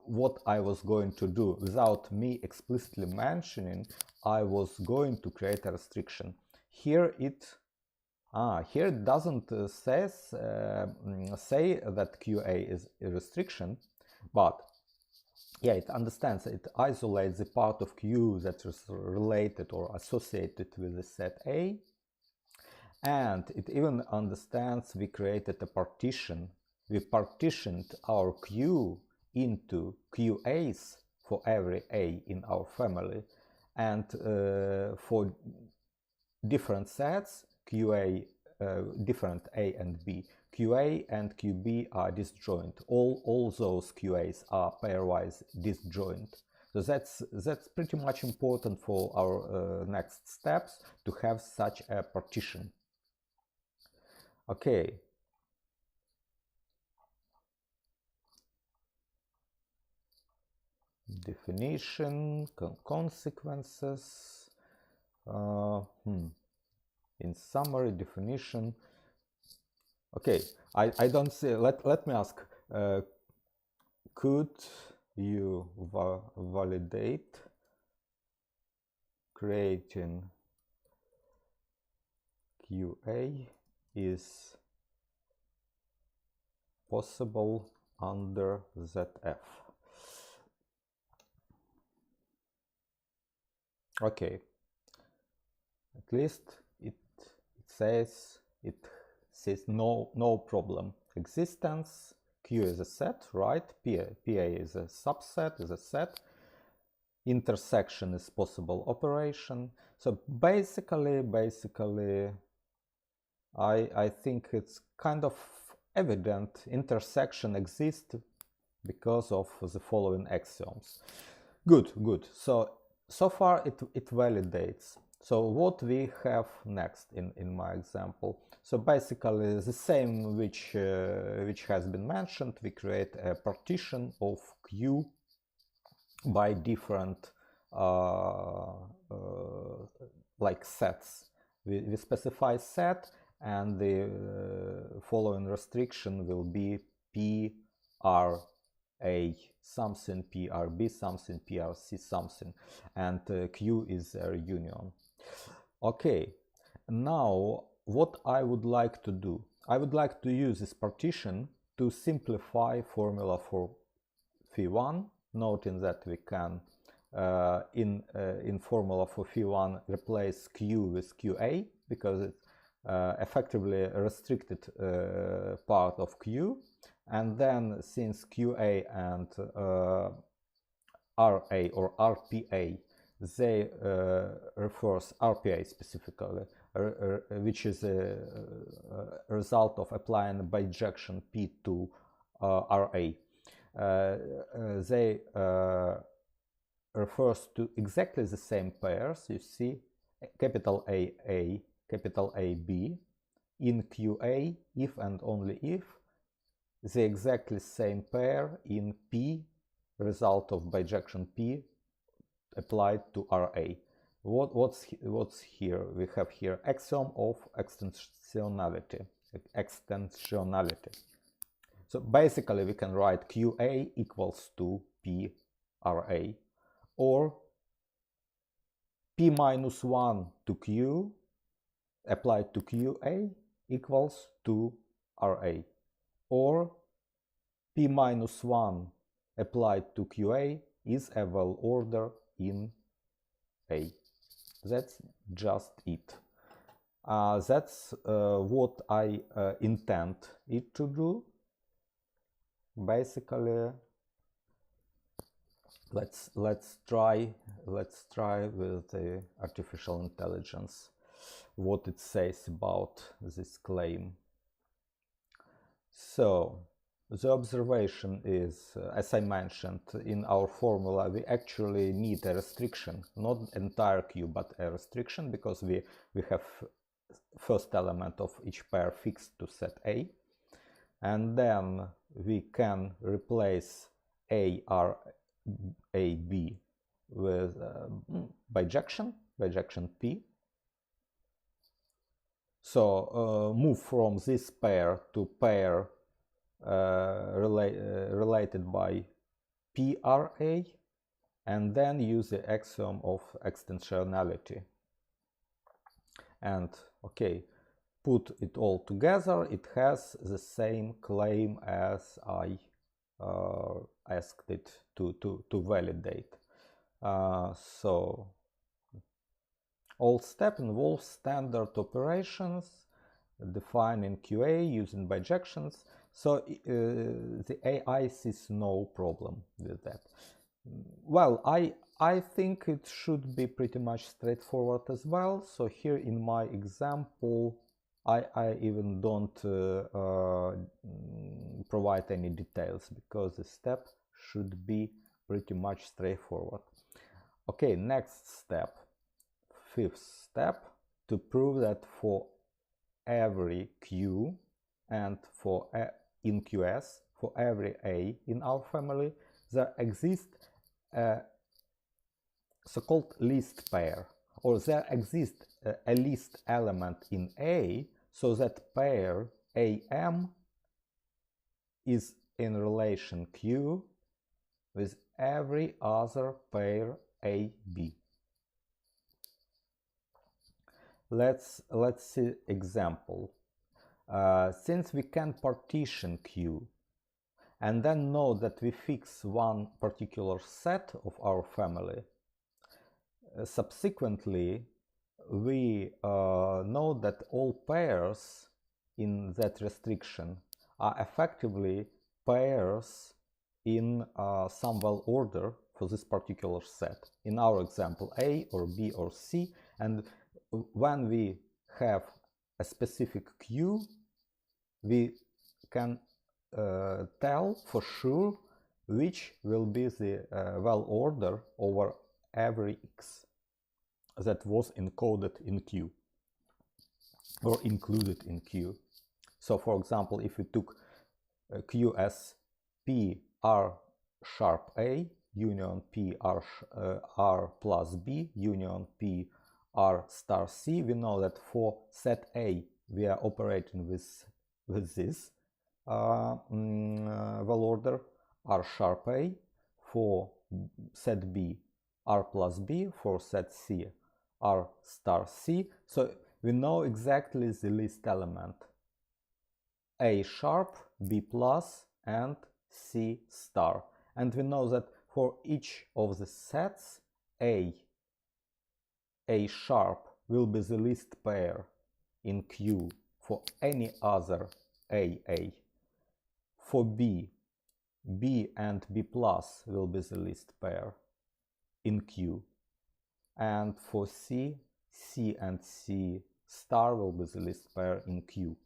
what I was going to do without me explicitly mentioning. I was going to create a restriction. Here it doesn't say that QA is a restriction, but yeah, it understands, it isolates the part of Q that is related or associated with the set A. And it even understands we created a partition. We partitioned our Q into QAs for every A in our family. And for different sets, QA, different A and B, QA and QB are disjoint. All those QAs are pairwise disjoint. So that's pretty much important for our next steps, to have such a partition. Okay. Definition, consequences. In summary, definition. Okay, I don't see. Let me ask. Could you validate creating QA is possible under ZF? Okay, at least it says no problem. Existence, Q is a set, right? PA is a subset, is a set. Intersection is possible operation. So basically I think it's kind of evident intersection exists because of the following axioms. Good. So far it validates. So what we have next in my example? So basically the same which has been mentioned. We create a partition of Q by different like sets. We specify set, and the following restriction will be PRA something, PRB something, PRC something, and Q is a union. Okay, now what I would like to do, I would like to use this partition to simplify formula for phi1, noting that we can in formula for phi1 replace Q with QA, because it's effectively a restricted part of Q. And then since QA and RA or RPA, they refers RPA specifically, which is a result of applying bijection P to RA. They refers to exactly the same pairs. You see, capital AA, capital AB in QA, if and only if the exactly same pair in P, result of bijection P applied to RA. What's here? We have here axiom of extensionality. So basically we can write QA equals to PRA, or P minus 1 to Q applied to QA equals to RA, or P minus 1 applied to QA is a well order in A. That's just it. That's what I intend it to do. Basically, let's try with the artificial intelligence what it says about this claim. So the observation is, as I mentioned, in our formula we actually need a restriction, not entire Q but a restriction, because we have first element of each pair fixed to set A, and then we can replace AB with bijection P, So move from this pair to pair related by PRA, and then use the axiom of extensionality. And okay, put it all together, it has the same claim as I asked it to validate. So all step involves standard operations defined in QA using bijections. So the AI sees no problem with that. Well, I think it should be pretty much straightforward as well. So here in my example, I even don't provide any details because the step should be pretty much straightforward. Okay, next step, fifth step, to prove that for every Q and for in QS, for every A in our family, there exists a so-called list pair, or there exists a list element in A, so that pair AM is in relation Q with every other pair AB. Let's see example. Since we can partition Q and then know that we fix one particular set of our family, subsequently we know that all pairs in that restriction are effectively pairs in some well order for this particular set. In our example, A or B or C, and when we have a specific Q, we can tell for sure which will be the well order over every X that was encoded in Q or included in Q. So for example, if we took Q as P R sharp A union P R plus B union P R star C, we know that for set A we are operating with this well order R sharp A, for set B R plus B, for set C R star C. So we know exactly the list element A sharp, B plus and C star, and we know that for each of the sets A sharp will be the list pair in Q for any other AA. For B and B plus will be the list pair in Q, and for C and C star will be the list pair in Q.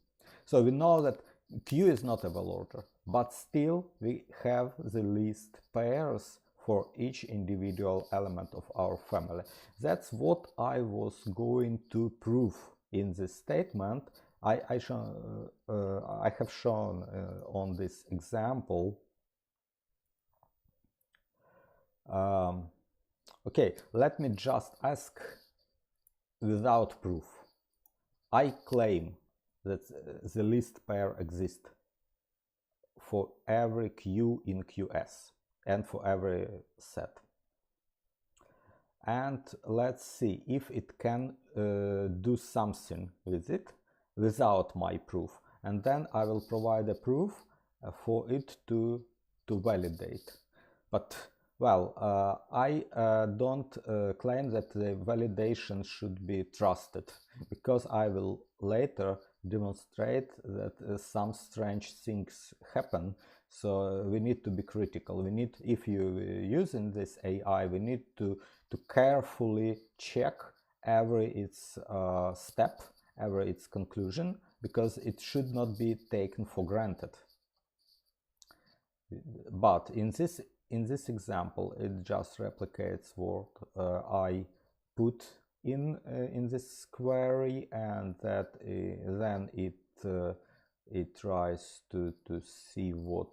So we know that Q is not a well order, but still we have the list pairs for each individual element of our family. That's what I was going to prove in this statement. I have shown on this example. Okay, let me just ask without proof. I claim that the list pair exists for every Q in QS and for every set. And let's see if it can do something with it without my proof. And then I will provide a proof for it to validate. But well, I don't claim that the validation should be trusted, because I will later demonstrate that some strange things happen. So we need to be critical. We need, if you're using this AI, we need to carefully check every its step, every its conclusion, because it should not be taken for granted. But in this example, it just replicates what I put in this query, and that then it tries to see what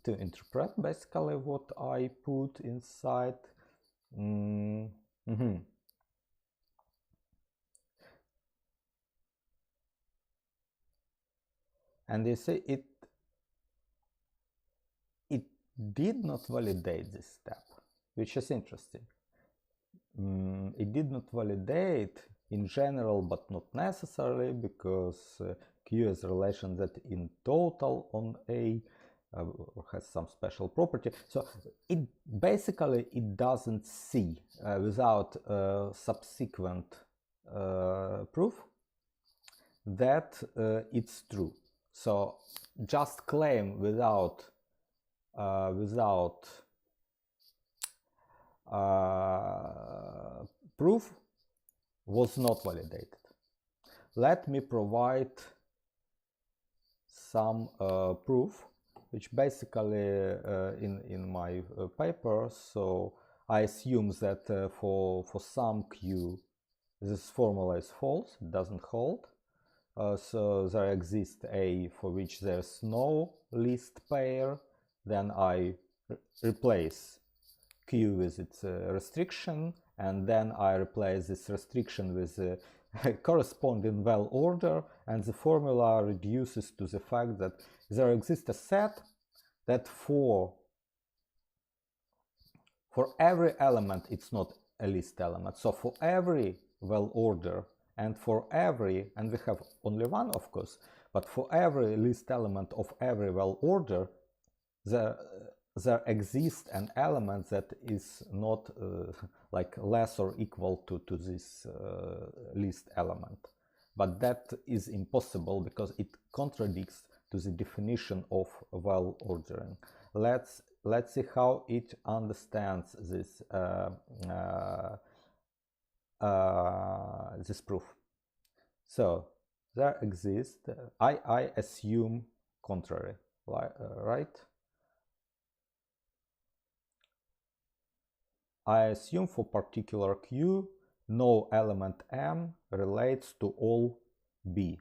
to interpret basically what I put inside. And you see it did not validate this step, which is interesting. It did not validate in general, but not necessarily, because Q is a relation that in total on A has some special property. So it basically it doesn't see without subsequent proof that it's true. So just claim without proof was not validated. Let me provide some proof, which basically in my paper. So I assume that for some Q this formula is false, it doesn't hold. So there exists A for which there's no least pair. Then I replace Q with its restriction, and then I replace this restriction with a corresponding well order, and the formula reduces to the fact that there exists a set that for every element it's not a least element. So for every well order and for every, and we have only one of course, but for every least element of every well order, there exists an element that is not like less or equal to this least element. But that is impossible because it contradicts to the definition of well ordering. Let's see how it understands this this proof. So there exists, I assume contrary, right? I assume for particular Q, no element M relates to all B.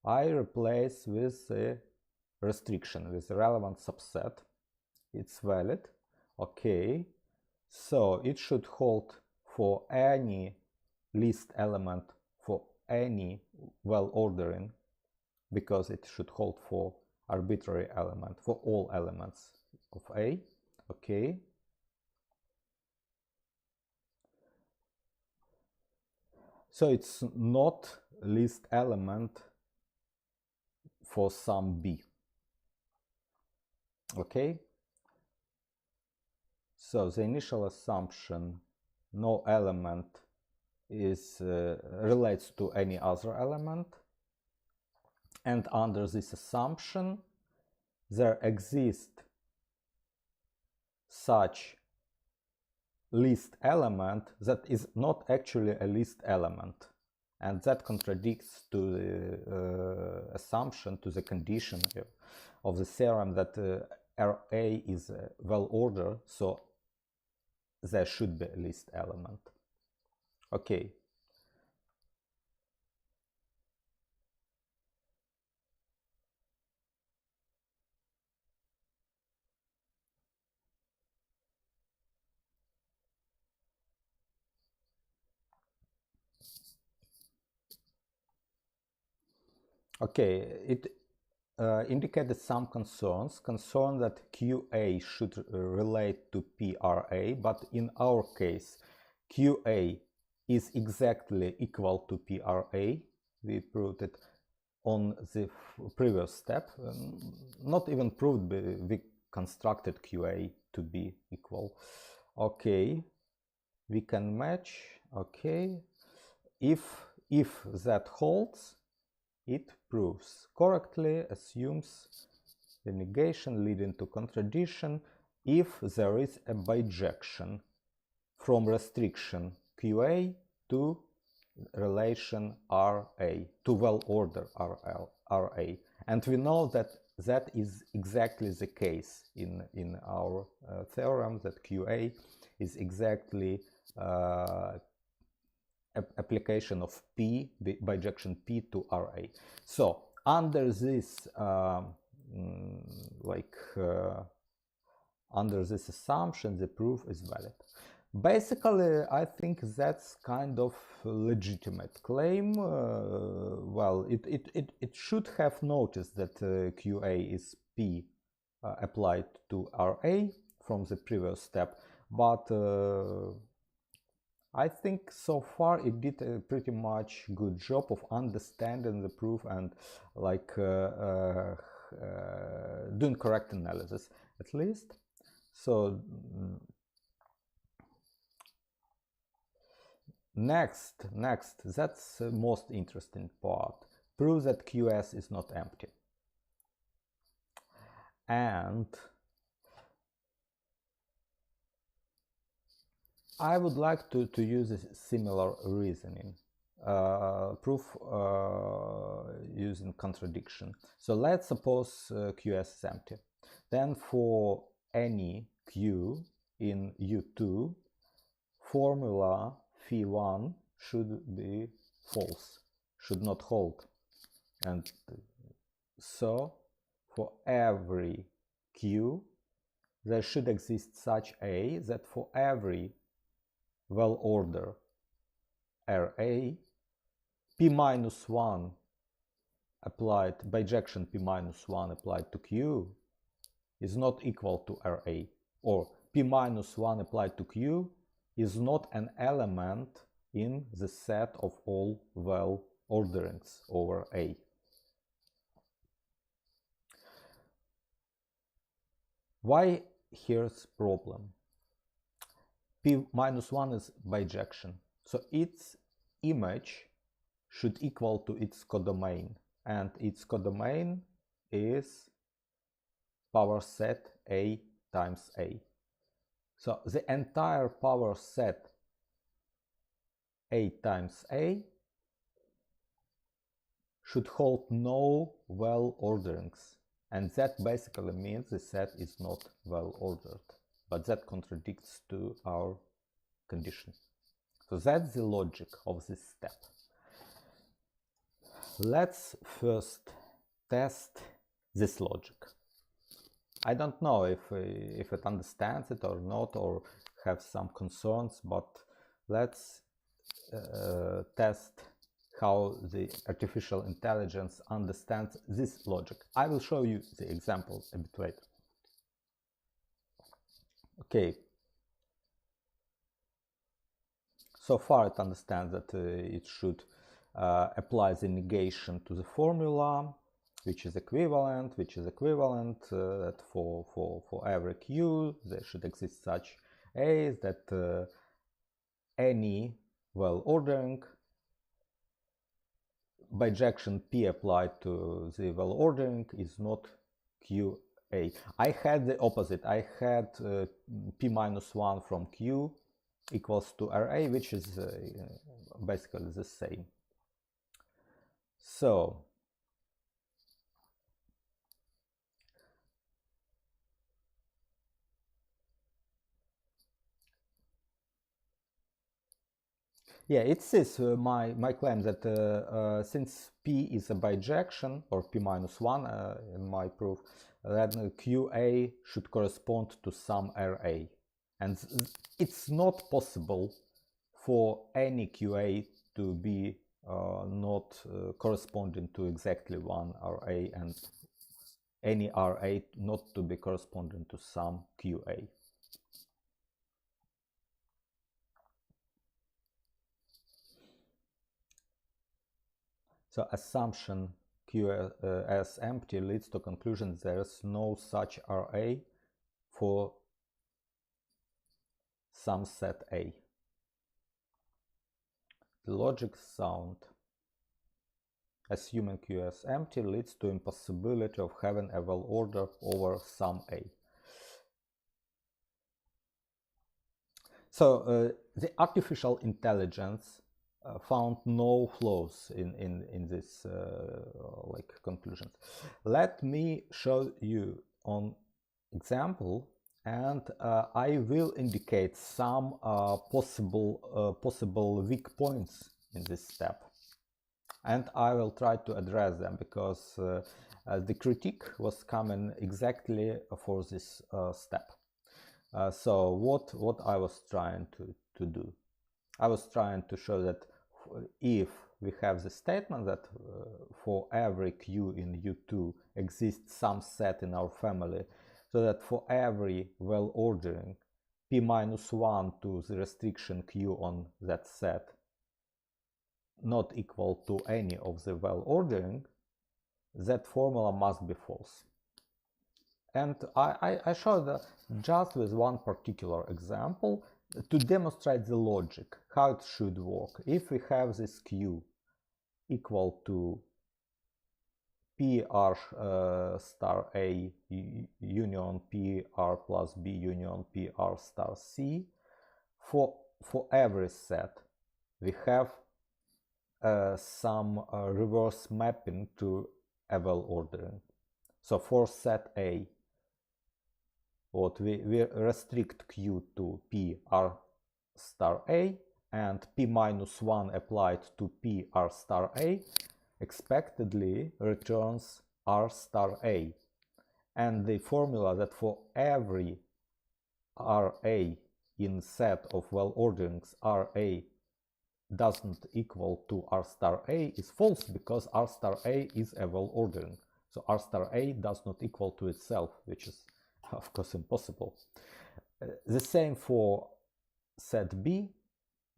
I replace with the restriction, with the relevant subset. It's valid. Okay. So it should hold for any least element for any well ordering, because it should hold for arbitrary element, for all elements of A. Okay. So it's not least element for some B. Okay. So the initial assumption, no element is relates to any other element, and under this assumption there exists such least element that is not actually a least element, and that contradicts to the assumption, to the condition of the theorem that Ra is well ordered, so there should be a least element. Okay. Okay, it indicated some concern that QA should relate to PRA, but in our case QA is exactly equal to PRA. We proved it on the previous step, not even proved, we constructed QA to be equal. Okay, we can match. Okay, if that holds, it proves correctly, assumes the negation leading to contradiction if there is a bijection from restriction QA to relation RA, to well order RA. And we know that that is exactly the case in our theorem, that QA is exactly application of P, bijection P to RA. So under this under this assumption, the proof is valid. Basically, I think that's kind of a legitimate claim. Well, it should have noticed that QA is P applied to RA from the previous step, but I think so far it did a pretty much good job of understanding the proof and like doing correct analysis at least. So next, that's the most interesting part. Prove that QS is not empty. And I would like to use a similar reasoning. Proof using contradiction. So let's suppose QS is empty. Then for any Q in U2, formula phi1 should be false, should not hold. And so for every Q, there should exist such A that for every well-ordered RA, P minus 1 applied, bijection P minus 1 applied to Q is not equal to RA, or P minus 1 applied to Q is not an element in the set of all well-orderings over A. Why here's problem? P minus 1 is bijection, so its image should equal to its codomain, and its codomain is power set A times A. So the entire power set A times A should hold no well-orderings, and that basically means the set is not well-ordered, but that contradicts to our condition. So that's the logic of this step. Let's first test this logic. I don't know if it understands it or not, or have some concerns, but let's test how the artificial intelligence understands this logic. I will show you the example a bit later. Okay. So far it understands that it should apply the negation to the formula, which is equivalent, that for every Q there should exist such A's that any well-ordering bijection P applied to the well-ordering is not QA. I had the opposite. I had P minus 1 from Q equals to RA, which is basically the same. So yeah, it's this my claim that since P is a bijection, or P minus 1 in my proof, then QA should correspond to some RA. And it's not possible for any QA to be not corresponding to exactly one RA, and any RA not to be corresponding to some QA. So assumption QS empty leads to conclusion there is no such RA for some set A. The logic sound. Assuming QS empty leads to impossibility of having a well order over some A. So the artificial intelligence found no flaws in this like conclusions. Let me show you on example, and I will indicate some possible weak points in this step, and I will try to address them, because the critique was coming exactly for this step. So what I was trying to do, I was trying to show that if we have the statement that for every q in U2 exists some set in our family, so that for every well ordering p minus 1 to the restriction q on that set not equal to any of the well ordering, that formula must be false. And I showed that just with one particular example to demonstrate the logic, how it should work. If we have this q equal to PR star A union PR plus B union PR star C, for every set we have some reverse mapping to a well ordering. So for set A, what we restrict Q to P R star A, and P minus 1 applied to P R star A expectedly returns R star A. And the formula that for every RA in set of well orderings RA doesn't equal to R star A is false, because R star A is a well ordering. So R star A does not equal to itself, which is of course impossible. The same for set B.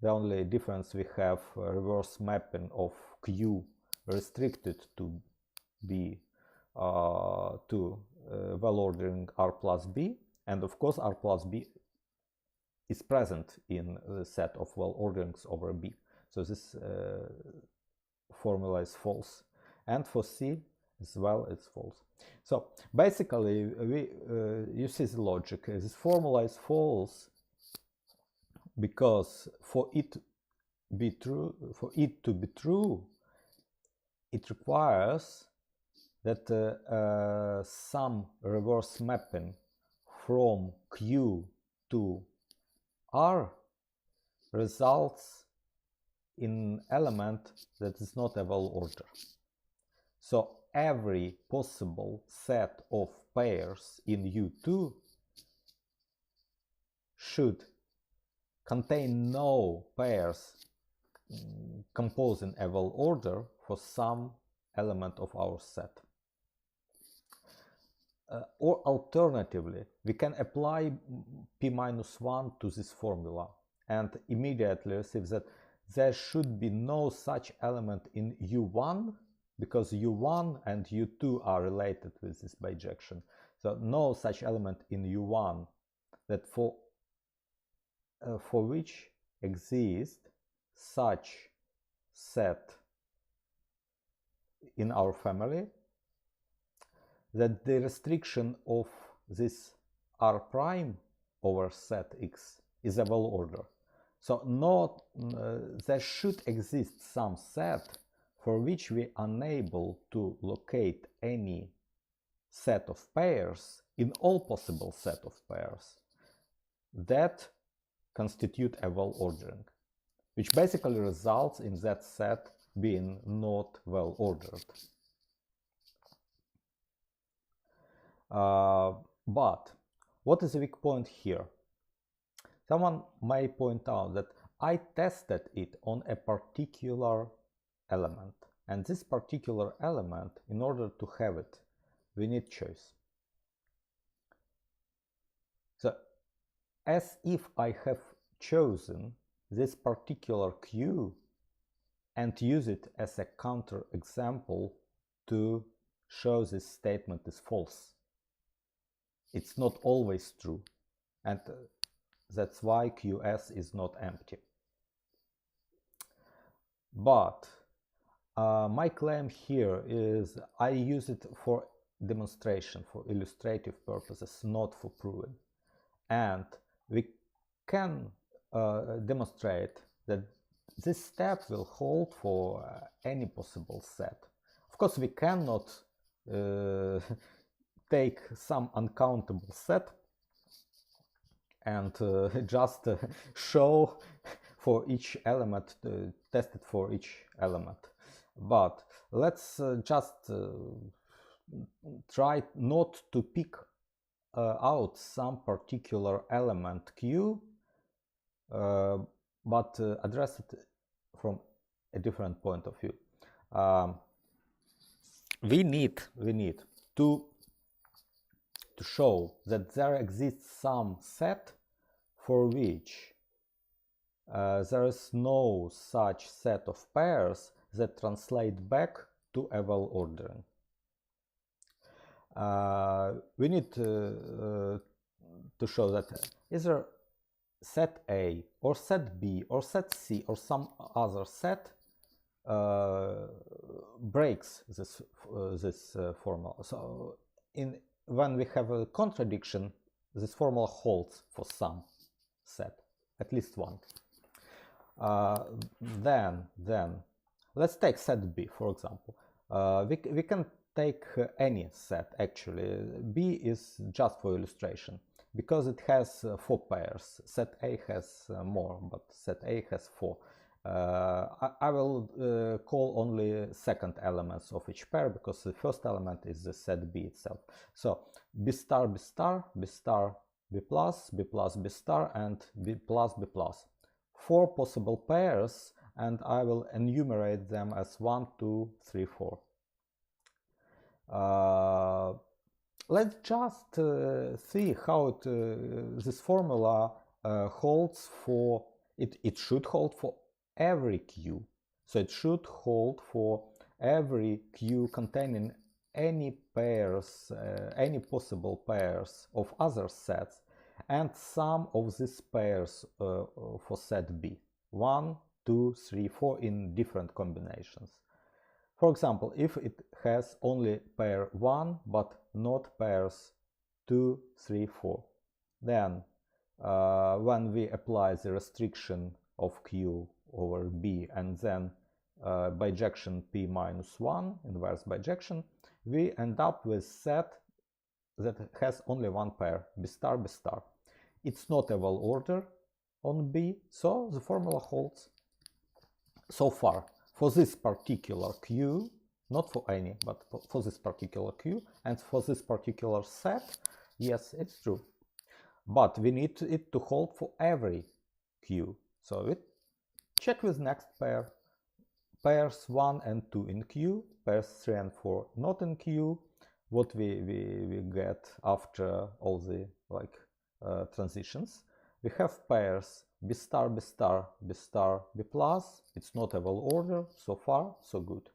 The only difference, we have a reverse mapping of Q restricted to B to well ordering R plus B, and of course R plus B is present in the set of well orderings over B. So this formula is false. And for C as well, it's false. So basically, you see the logic. This formula is false because for it to be true, it requires that some reverse mapping from Q to R results in element that is not a well order. So every possible set of pairs in U2 should contain no pairs composing a well order for some element of our set. Or alternatively, we can apply p minus 1 to this formula and immediately receive that there should be no such element in U1, because U1 and U2 are related with this bijection. So no such element in U1 that for which exists such set in our family, that the restriction of this R prime over set X is a well order. So there should exist some set for which we are unable to locate any set of pairs in all possible set of pairs that constitute a well ordering, which basically results in that set being not well ordered. But what is the weak point here? Someone may point out that I tested it on a particular element, and this particular element, in order to have it, we need choice. So as if I have chosen this particular Q and use it as a counter example to show this statement is false. It's not always true, and that's why QS is not empty. But my claim here is I use it for demonstration, for illustrative purposes, not for proving. And we can demonstrate that this step will hold for any possible set. Of course, we cannot take some uncountable set and just show for each element, test it for each element. But let's just try not to pick out some particular element Q, but address it from a different point of view. We need to show that there exists some set for which there is no such set of pairs that translate back to a well ordering. We need to show that either set A or set B or set C or some other set breaks this formula. So when we have a contradiction, this formula holds for some set, at least one. Then let's take set B, for example. We can take any set, actually. B is just for illustration, because it has 4 pairs. Set A has more, but set A has 4. I will call only second elements of each pair, because the first element is the set B itself. So B star, B star, B star, B plus, B plus, B star, and B plus, B plus. 4 possible pairs, and I will enumerate them as 1, 2, 3, 4. Let's just see how this formula holds for it should hold for every Q. So it should hold for every Q containing any pairs, any possible pairs of other sets, and some of these pairs for set B. 1, 2, 3, 4 in different combinations. For example, if it has only pair 1 but not pairs 2, 3, 4, then when we apply the restriction of Q over B and then bijection P minus 1, inverse bijection, we end up with set that has only one pair, B star, B star. It's not a well order on B, so the formula holds so far for this particular Q, not for any, but for this particular Q, and for this particular set, yes, it's true. But we need it to hold for every Q. So we check with next pair. Pairs 1 and 2 in Q, pairs 3 and 4 not in Q. What we get after all the transitions. We have pairs B star, B star, B star, B plus. It's not a well order, so far so good.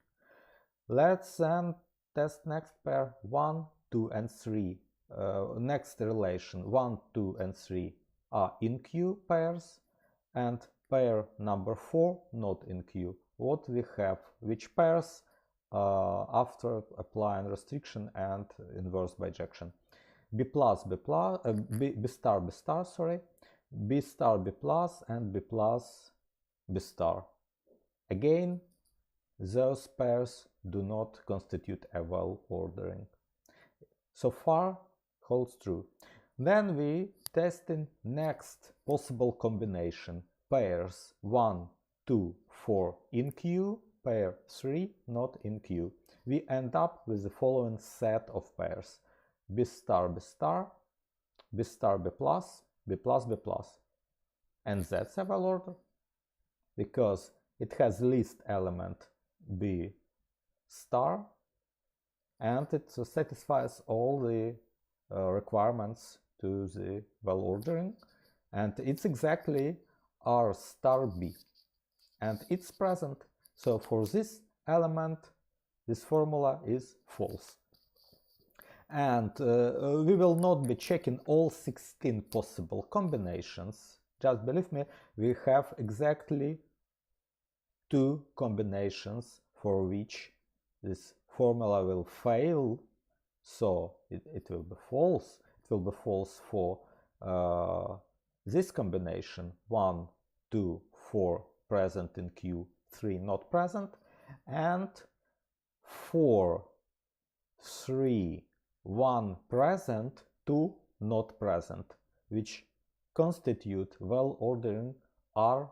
Let's then test next pair 1, 2 and 3. Next relation 1, 2 and 3 are in Q pairs, and pair number 4 not in Q. What we have, which pairs after applying restriction and inverse bijection? B plus, B plus, B star, B star, sorry, B star, B plus, and B plus, B star. Again, those pairs do not constitute a well ordering. So far holds true. Then we test in next possible combination, pairs 1, 2, 4 in Q, pair 3 not in Q. We end up with the following set of pairs: B star, B star, B star, B plus, B plus, B plus. And that's a well order, because it has least element B star, and it satisfies all the requirements to the well ordering, and it's exactly R star B, and it's present. So for this element, this formula is false. And we will not be checking all 16 possible combinations. Just believe me, we have exactly 2 combinations for which this formula will fail, so it will be false. It will be false for this combination 1, 2, 4 present in Q, 3 not present, and 4, 3, 1 present, 2 not present, which constitute well ordering R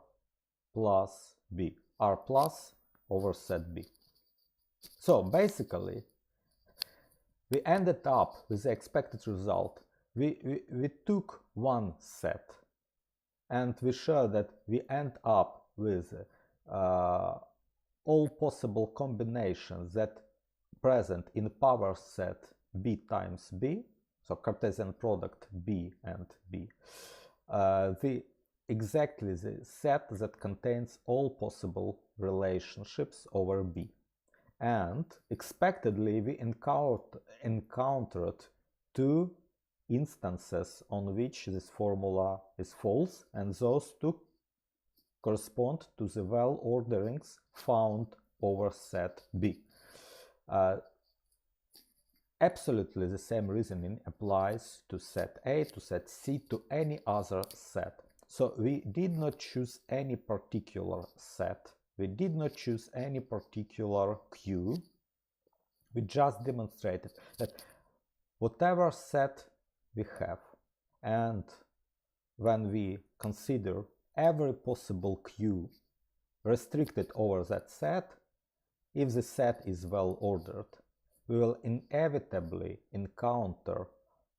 plus B, R plus over set B. So basically we ended up with the expected result we took one set and we show that we end up with all possible combinations that present in power set B times B, so Cartesian product B and B, exactly the set that contains all possible relationships over B. And expectedly we encountered two instances on which this formula is false, and those two correspond to the well-orderings found over set B. Absolutely the same reasoning applies to set A, to set C, to any other set. So we did not choose any particular set. We did not choose any particular Q. We just demonstrated that whatever set we have, and when we consider every possible Q restricted over that set, if the set is well ordered, we will inevitably encounter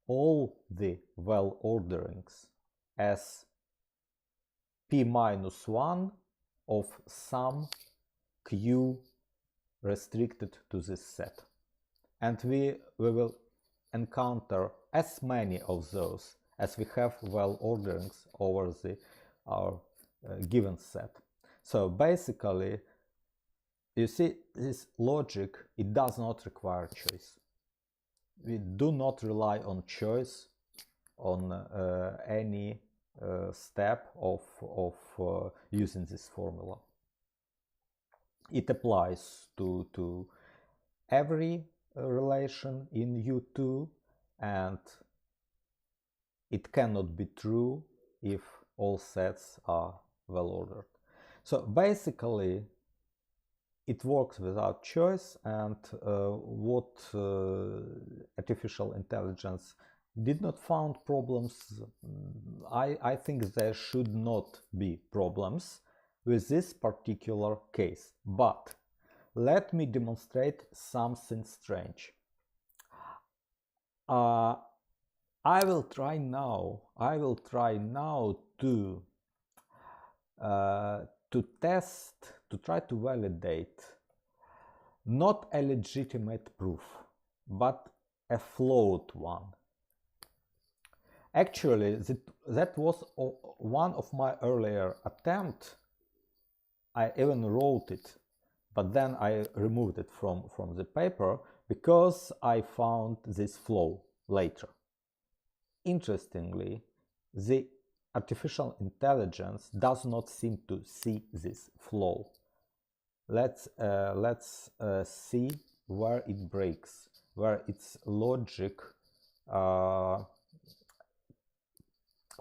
all the well orderings as p-1 of some Q restricted to this set. And we will encounter as many of those as we have well orderings over our given set. So basically, you see, this logic, it does not require choice. We do not rely on choice on any step of using this formula. It applies to every relation in U2, and it cannot be true if all sets are well ordered. So basically it works without choice, and what artificial intelligence did not found problems, I think there should not be problems with this particular case. But let me demonstrate something strange. I will try now to test, to try to validate not a legitimate proof, but a flawed one. Actually, that was one of my earlier attempts. I even wrote it, but then I removed it from the paper because I found this flaw later. Interestingly, the artificial intelligence does not seem to see this flaw. Let's see where it breaks, where its logic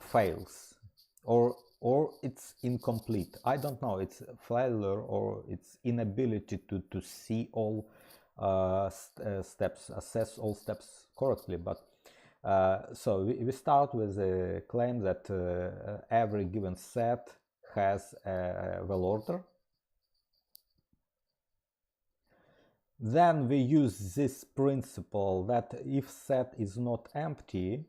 fails, or it's incomplete. I don't know, it's failure or its inability to see all steps, assess all steps correctly. But so we start with the claim that every given set has a well order. Then we use this principle that if set is not empty,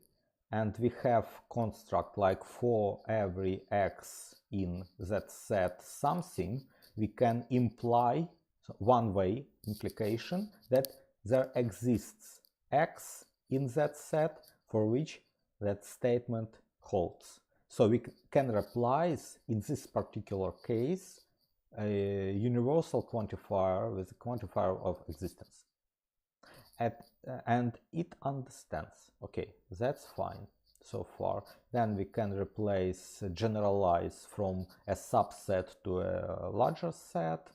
and we have construct like for every x in that set something, we can imply, so one-way implication, that there exists x in that set for which that statement holds. So we can replace, in this particular case, a universal quantifier with a quantifier of existence. And it understands. Okay, that's fine so far. Then we can replace generalize from a subset to a larger set.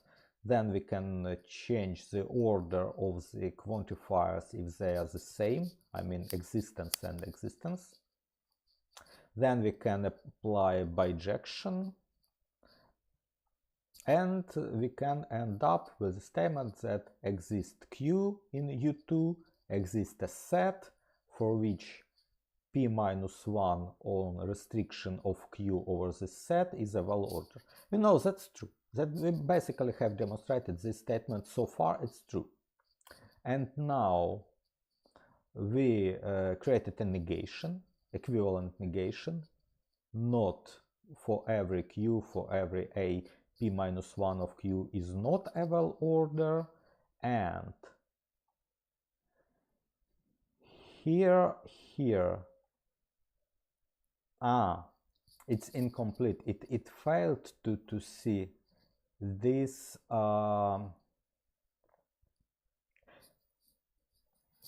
Then we can change the order of the quantifiers if they are the same, I mean existence and existence. Then we can apply bijection, and we can end up with a statement that exists Q in U2, exists a set for which p-1 on restriction of Q over this set is a well order. We know that's true. That we basically have demonstrated this statement so far, it's true. And now we created a negation, equivalent negation, not for every q, for every a, p minus 1 of q is not a well order, and here it's incomplete. It failed to see this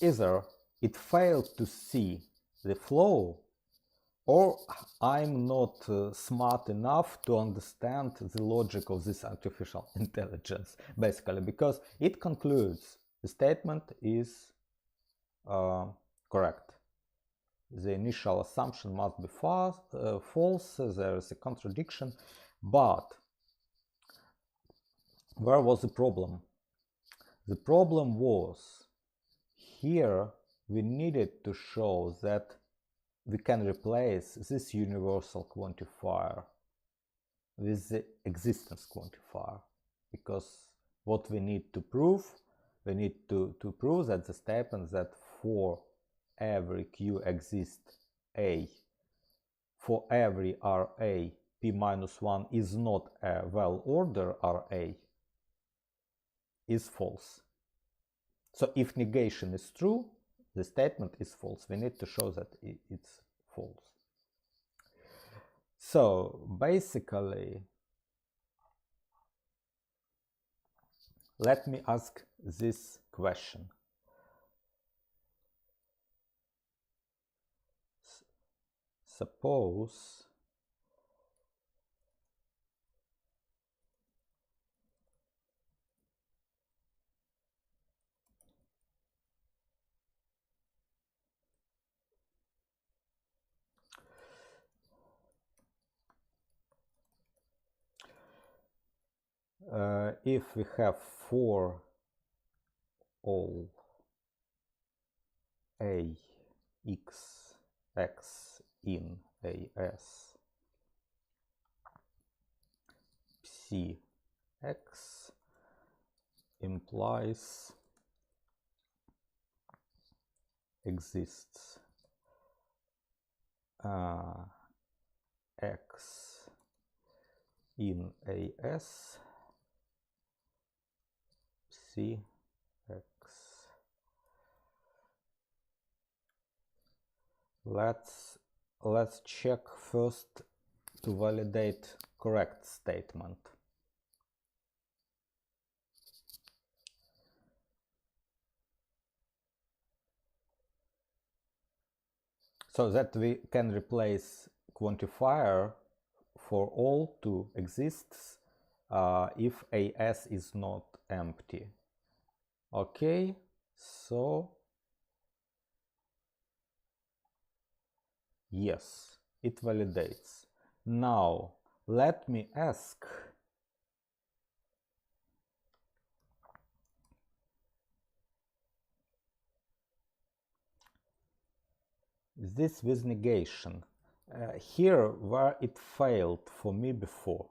either it failed to see the flow, or I'm not smart enough to understand the logic of this artificial intelligence, basically, because it concludes the statement is correct. The initial assumption must be false, there is a contradiction, but where was the problem? The problem was here we needed to show that we can replace this universal quantifier with the existence quantifier, because what we need to prove, we need to prove that the statement that for every q exists a, for every Ra, p minus 1 is not a well order Ra, is false. So if negation is true, the statement is false. We need to show that it's false. So basically, let me ask this question. Suppose if we have for all a x in AS psi x implies exists x in AS psi x. Let's check first to validate correct statement. So that we can replace quantifier for all to exists if AS is not empty. Okay, so yes, it validates. Now let me ask, this with negation, here where it failed for me before.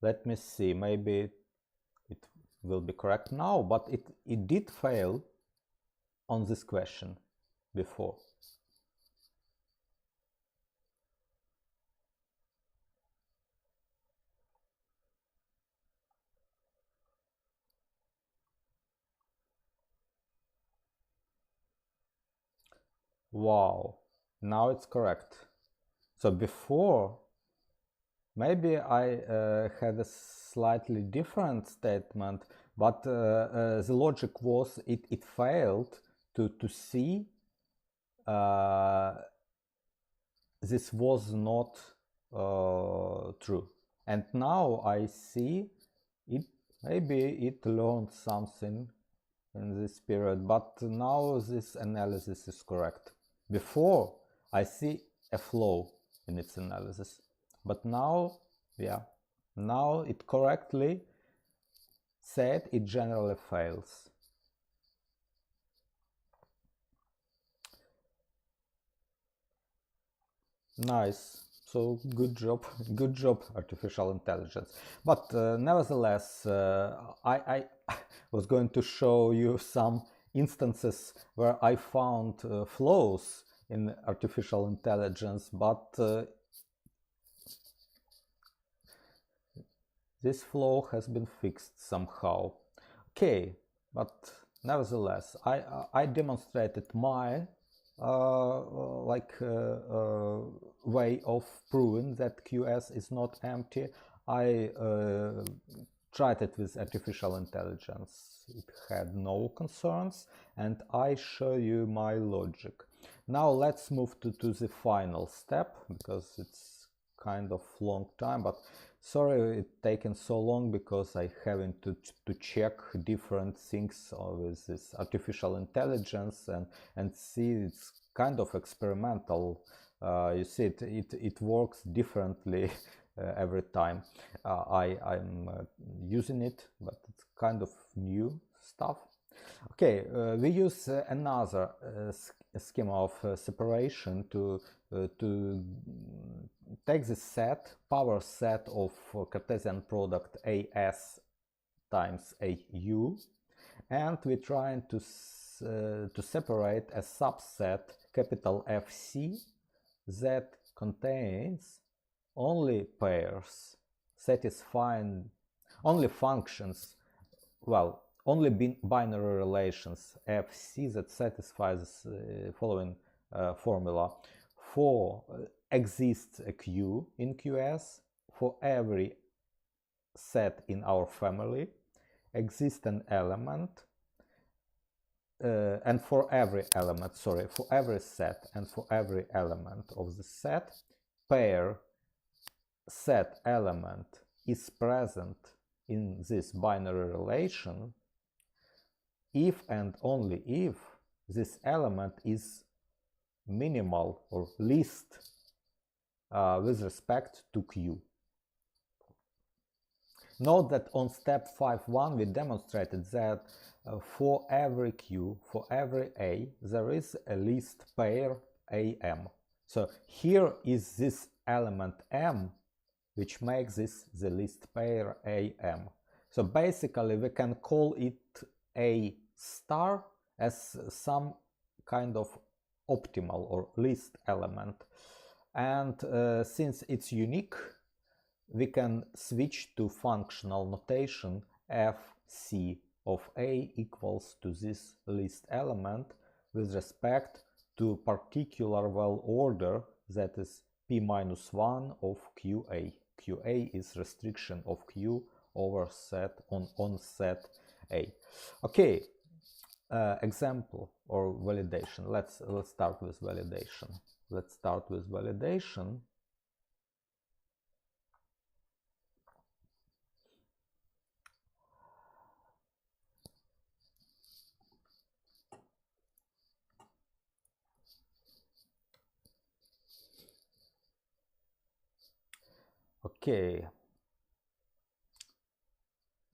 Let me see, maybe it will be correct now, but it did fail on this question before. Wow, now it's correct. So before, maybe I had a slightly different statement, but the logic was it failed to see this was not true. And now I see it, maybe it learned something in this period, but now this analysis is correct. Before I see a flaw in its analysis, but now, yeah, now it correctly said it generally fails. Nice. So good job, artificial intelligence. But nevertheless, I was going to show you some instances where I found flaws in artificial intelligence, but this flaw has been fixed somehow. Okay, but nevertheless, I demonstrated my way of proving that QS is not empty. I tried it with artificial intelligence. It had no concerns, and I show you my logic. Now let's move to the final step, because it's kind of long time, but sorry it's taken so long because I having to check different things with this artificial intelligence and see it's kind of experimental. You see it works differently every time I'm using it, but it's kind of new stuff. Okay, we use another schema of separation to take the set, power set of Cartesian product AS times AU, and we're trying to separate a subset capital FC that contains only pairs satisfying only functions, well, only binary relations FC that satisfies the following formula. For exists a Q in QS, for every set in our family exists an element, and for every element, sorry, for every set and for every element of the set, pair set element is present in this binary relation if and only if this element is minimal or least with respect to Q. Note that on step 5.1 we demonstrated that for every Q, for every A, there is a least pair AM. So here is this element M, which makes this the least pair AM. So basically we can call it A star as some kind of optimal or least element. And since it's unique, we can switch to functional notation Fc of A equals to this least element with respect to particular well order, that is P-1 of QA. QA is restriction of Q over set on set A. Okay, example or validation. Let's start with validation. Let's start with validation. Okay,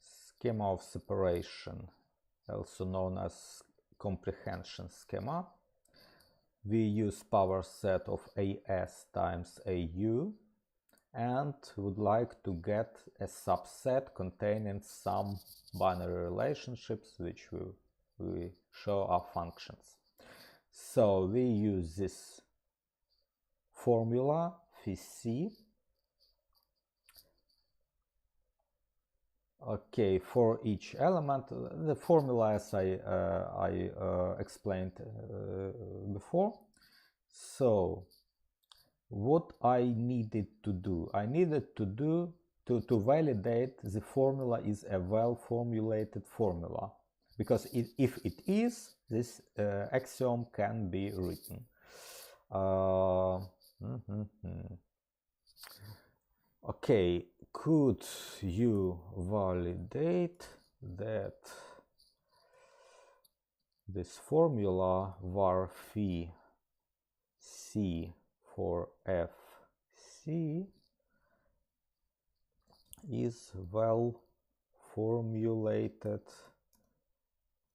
schema of separation, also known as comprehension schema. We use power set of AS times AU and would like to get a subset containing some binary relationships which we show are functions. So we use this formula Phi. Okay, for each element, the formula as I explained before. So what I needed to do? I needed to validate the formula is a well-formulated formula, because if it is, this axiom can be written. Okay, could you validate that this formula var phi c for Fc is well formulated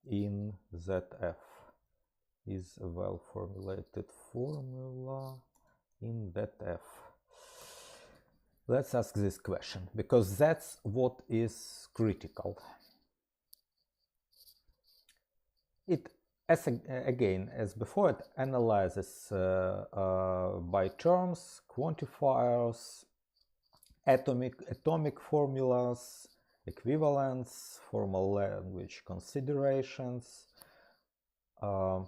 in ZF? Is a well formulated formula in ZF? Let's ask this question, because that's what is critical. It Again, as before, it analyzes by terms, quantifiers, atomic formulas, equivalence, formal language considerations, all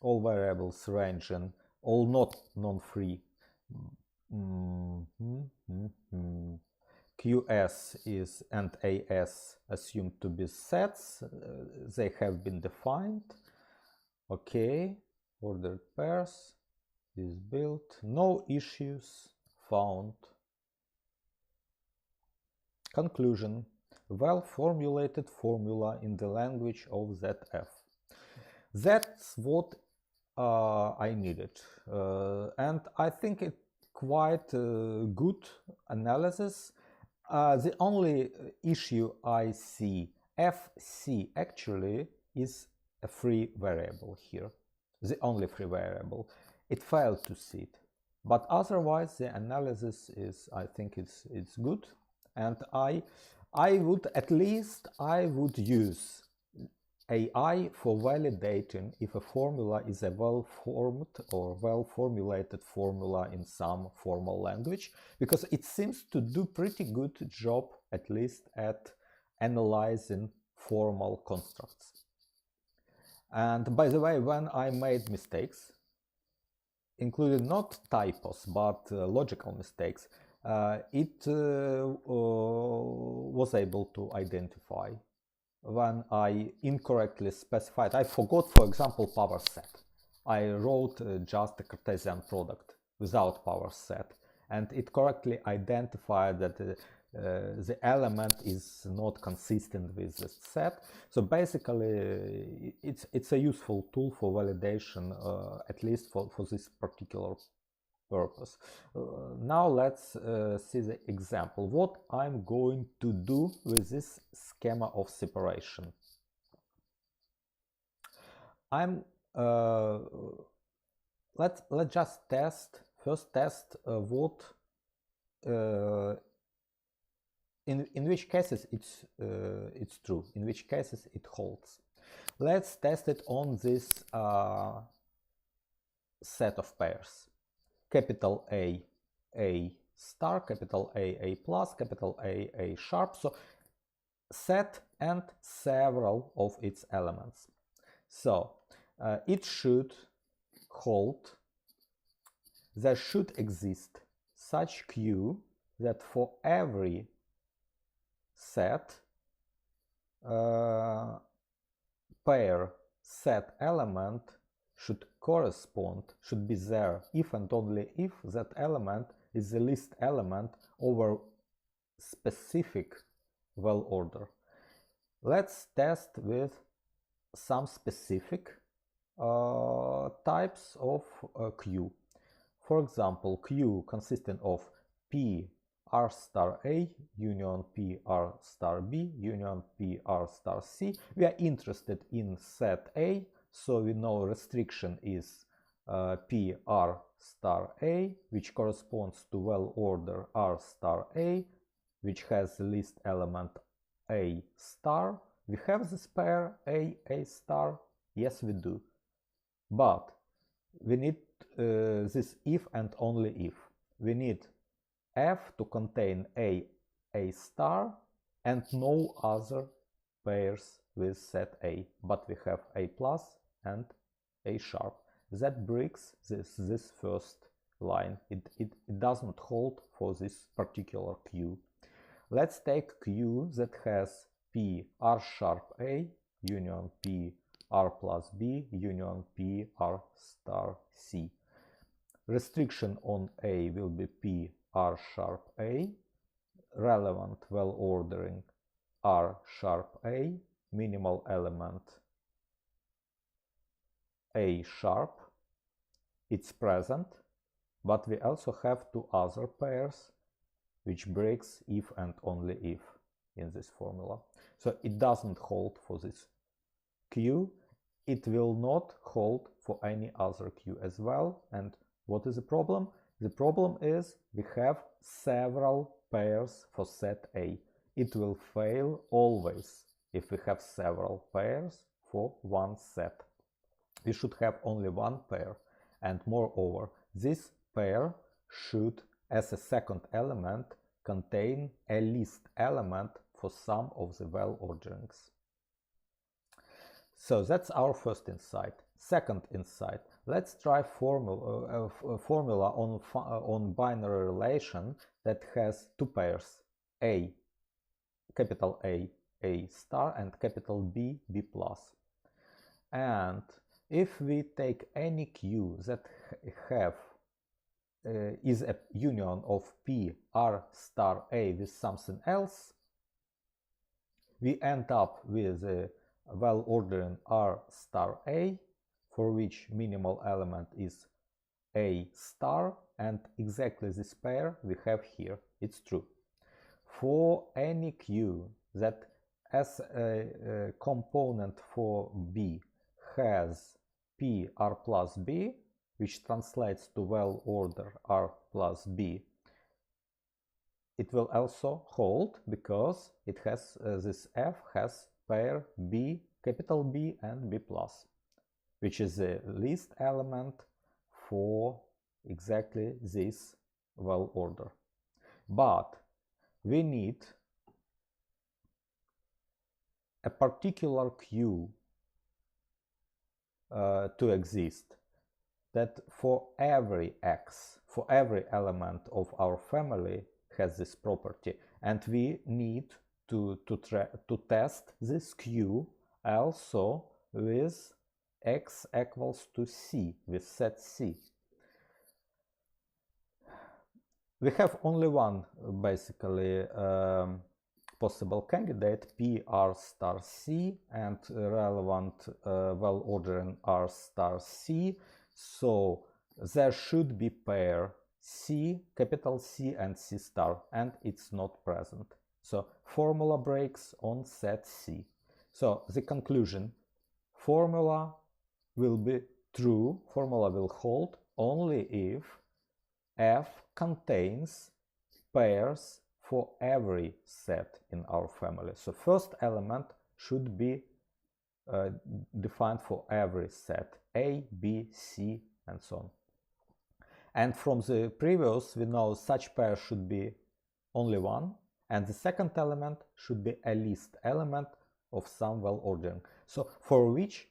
variables range and all not non-free. QS is and AS assumed to be sets. They have been defined. Okay, ordered pairs is built. No issues found. Conclusion. Well-formulated formula in the language of ZF. That's what I needed. And I think it quite good analysis. The only issue I see, FC actually is a free variable here. The only free variable. It failed to see it. But otherwise the analysis is, I think it's good. And I would use AI for validating if a formula is a well-formed or well-formulated formula in some formal language, because it seems to do pretty good job, at least at analyzing formal constructs. And by the way, when I made mistakes, including not typos but logical mistakes, it was able to identify when I incorrectly specified. I forgot, for example, power set. I wrote just a Cartesian product without power set, and it correctly identified that the element is not consistent with the set. So basically it's a useful tool for validation, at least for this particular purpose. Now let's see the example. What I'm going to do with this schema of separation. Let's just first test what in which cases it's true, in which cases it holds. Let's test it on this set of pairs. Capital A star, capital A plus, capital A sharp. So set and several of its elements. So it should hold. There should exist such Q that for every set pair set element should be there if and only if that element is the least element over specific well order. Let's test with some specific types of Q. For example, Q consisting of P R star A union P R star B union P R star C. We are interested in set A, so we know restriction is P R star A, which corresponds to well order R star A, which has the least element A star. We have this pair A star? Yes, we do. But we need this if and only if. We need F to contain A star and no other pairs with set A, but we have A plus and A sharp. That breaks this first line. It does not hold for this particular Q. Let's take Q that has P R sharp A union P R plus B union P R star C. Restriction on A will be P R sharp A, relevant well ordering R sharp A, minimal element A sharp. It's present, but we also have two other pairs which breaks if and only if in this formula. So it doesn't hold for this Q. It will not hold for any other Q as well. And what is the problem? The problem is we have several pairs for set A. It will fail always if we have several pairs for one set. We should have only one pair, and moreover, this pair should, as a second element, contain a least element for some of the well orderings. So that's our first insight. Second insight, let's try formula on binary relation that has two pairs, A, capital A star, and capital B, B plus. And if we take any Q that is a union of P, R star A with something else, we end up with a well ordering R star A, for which minimal element is A star, and exactly this pair we have here. It's true. For any Q that as a component for B has P R plus B, which translates to well order R plus B, it will also hold because it has this F has pair B, capital B and B plus, which is the least element for exactly this well order. But we need a particular Q to exist, that for every X, for every element of our family has this property, and we need to test this Q also with X equals to C, with set C. We have only one basically possible candidate, P R star C, and relevant well ordering R star C. So there should be pair C, capital C and C star, and it's not present. So formula breaks on set C. So the conclusion, formula will be true, formula will hold only if F contains pairs for every set in our family. So first element should be defined for every set, A, B, C, and so on. And from the previous, we know such pair should be only one, and the second element should be a least element of some well ordering. So for which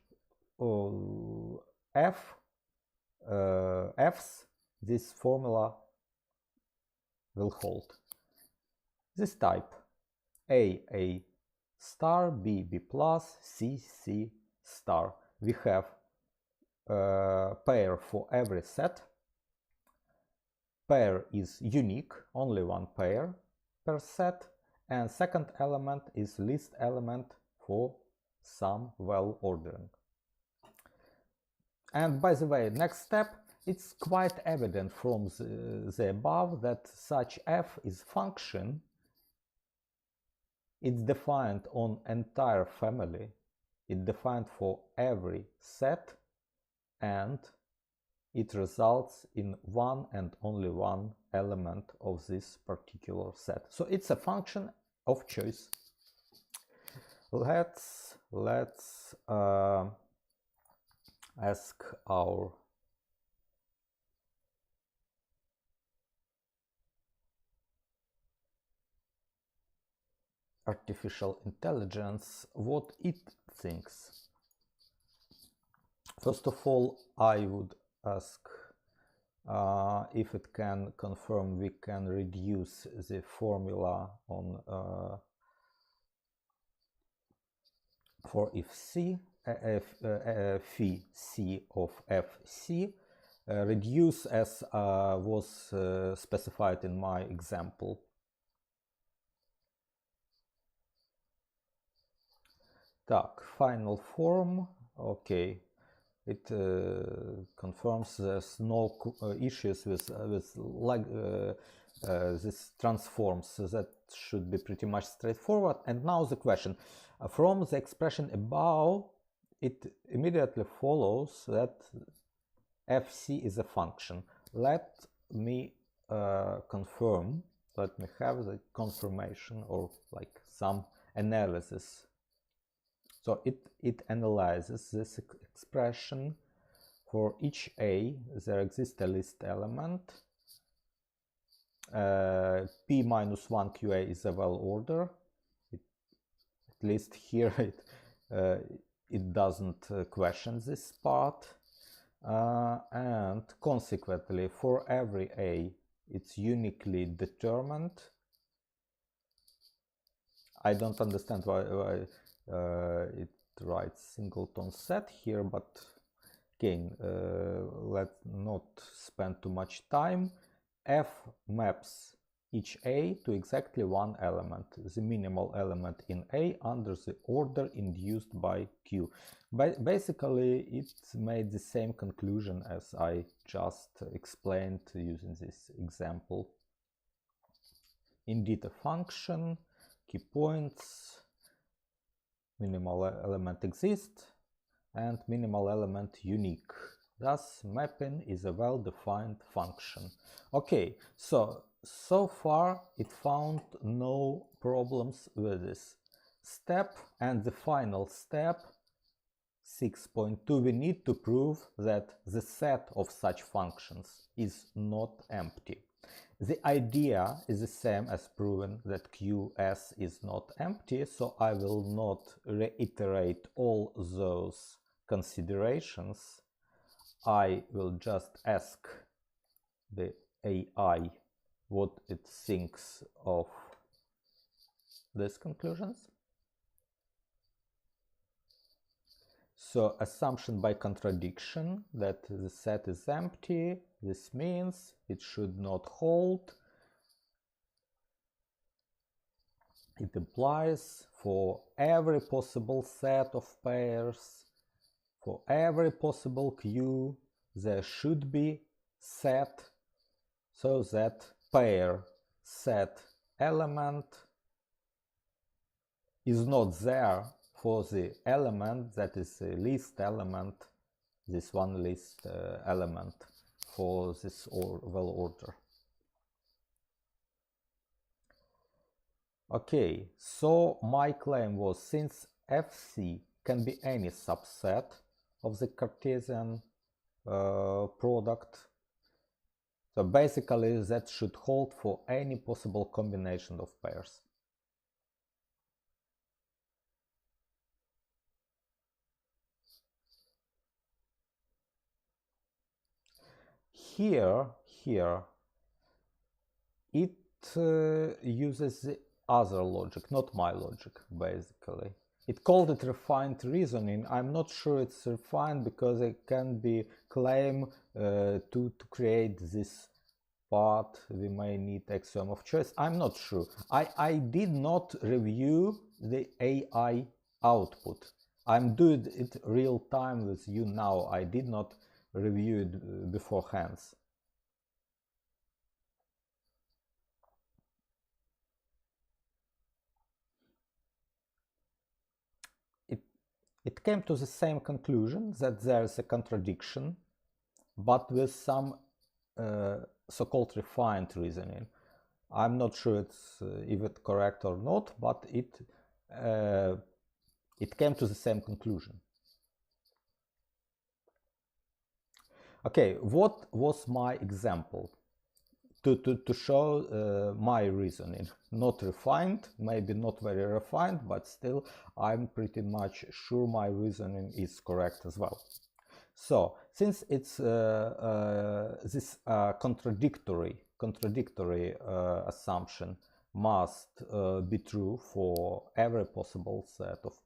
F's, this formula will hold. This type, A star, B plus, C star. We have a pair for every set. Pair is unique, only one pair per set, and second element is least element for some well ordering. And by the way, next step, it's quite evident from the above that such F is function. It's defined on entire family, it's defined for every set, and it results in one and only one element of this particular set. So it's a function of choice. Let's ask our artificial intelligence what it thinks. First of all, I would ask if it can confirm we can reduce the formula on for if C, phi C of Fc, reduce as was specified in my example. Так, final form, okay, it confirms there's no issues with this transforms, so that should be pretty much straightforward. And now the question, from the expression above, it immediately follows that Fc is a function. Let me confirm, let me have the confirmation or like some analysis So it analyzes this expression. For each A, there exists a list element. P minus 1 QA is a well order. At least here it doesn't question this part. And consequently, for every A, it's uniquely determined. I don't understand why it writes singleton set here, but again, let's not spend too much time. F maps each A to exactly one element, the minimal element in A under the order induced by Q. Basically, it made the same conclusion as I just explained using this example. Indeed, a function, key points, minimal element exists, and minimal element unique. Thus, mapping is a well-defined function. Okay, so far it found no problems with this step, and the final step, 6.2, we need to prove that the set of such functions is not empty. The idea is the same as proving that QS is not empty, so I will not reiterate all those considerations. I will just ask the AI what it thinks of these conclusions. So, assumption by contradiction that the set is empty. This means it should not hold. It implies for every possible set of pairs, for every possible Q, there should be set, so that pair set element is not there for the element that is the least element, this one least element for this well order. Okay, so my claim was, since Fc can be any subset of the Cartesian product, so basically that should hold for any possible combination of pairs. Here it uses the other logic, not my logic, basically. It called it refined reasoning. I'm not sure it's refined because it can be claimed to create this part we may need axiom of choice. I'm not sure. I did not review the AI output. I'm doing it real time with you now. I did not review it beforehand. It came to the same conclusion, that there is a contradiction, but with some so-called refined reasoning. I'm not sure if it's correct or not, but it came to the same conclusion. Okay, what was my example to show my reasoning? Not refined, maybe not very refined, but still I'm pretty much sure my reasoning is correct as well. So, since it's this contradictory assumption must be true for every possible set of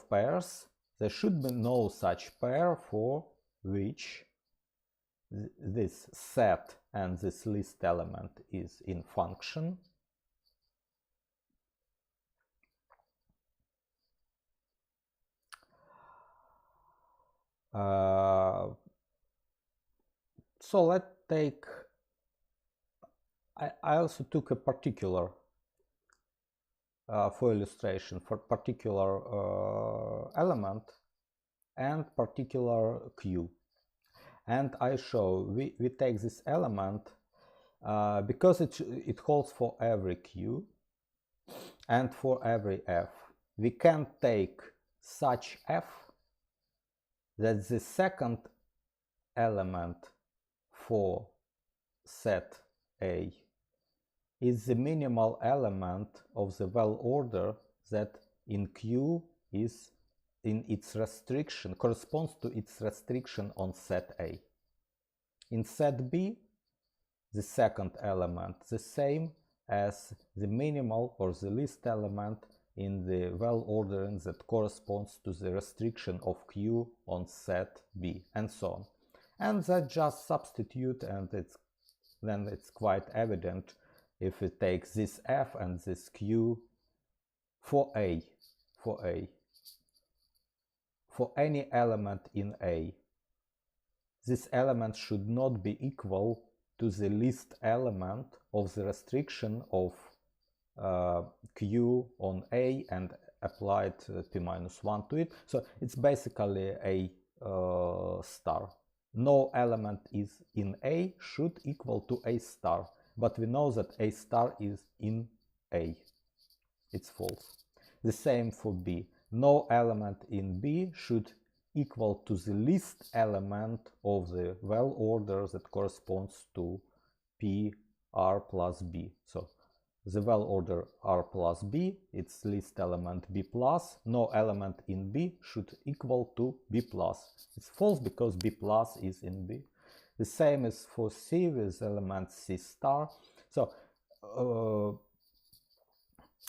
pairs, there should be no such pair for which this set and this list element is in function. So let's take, I also took a particular for illustration for particular element and particular Q, and I show we take this element because it holds for every Q and for every F. we can take such f that the second element for set A is the minimal element of the well order that in Q is in its restriction, corresponds to its restriction on set A. In set B, the second element the same as the minimal or the least element in the well ordering that corresponds to the restriction of Q on set B, and so on. And that just substitute, and then it's quite evident if we take this F and this Q for A, for any element in A. This element should not be equal to the least element of the restriction of Q on A and applied p-1 to it. So it's basically a star. No element is in A should equal to A star, but we know that A star is in A. It's false. The same for B. No element in B should equal to the least element of the well order that corresponds to P R plus B. So the well order R plus B, its least element B plus, no element in B should equal to B plus. It's false because B plus is in B. The same is for C with element C star. So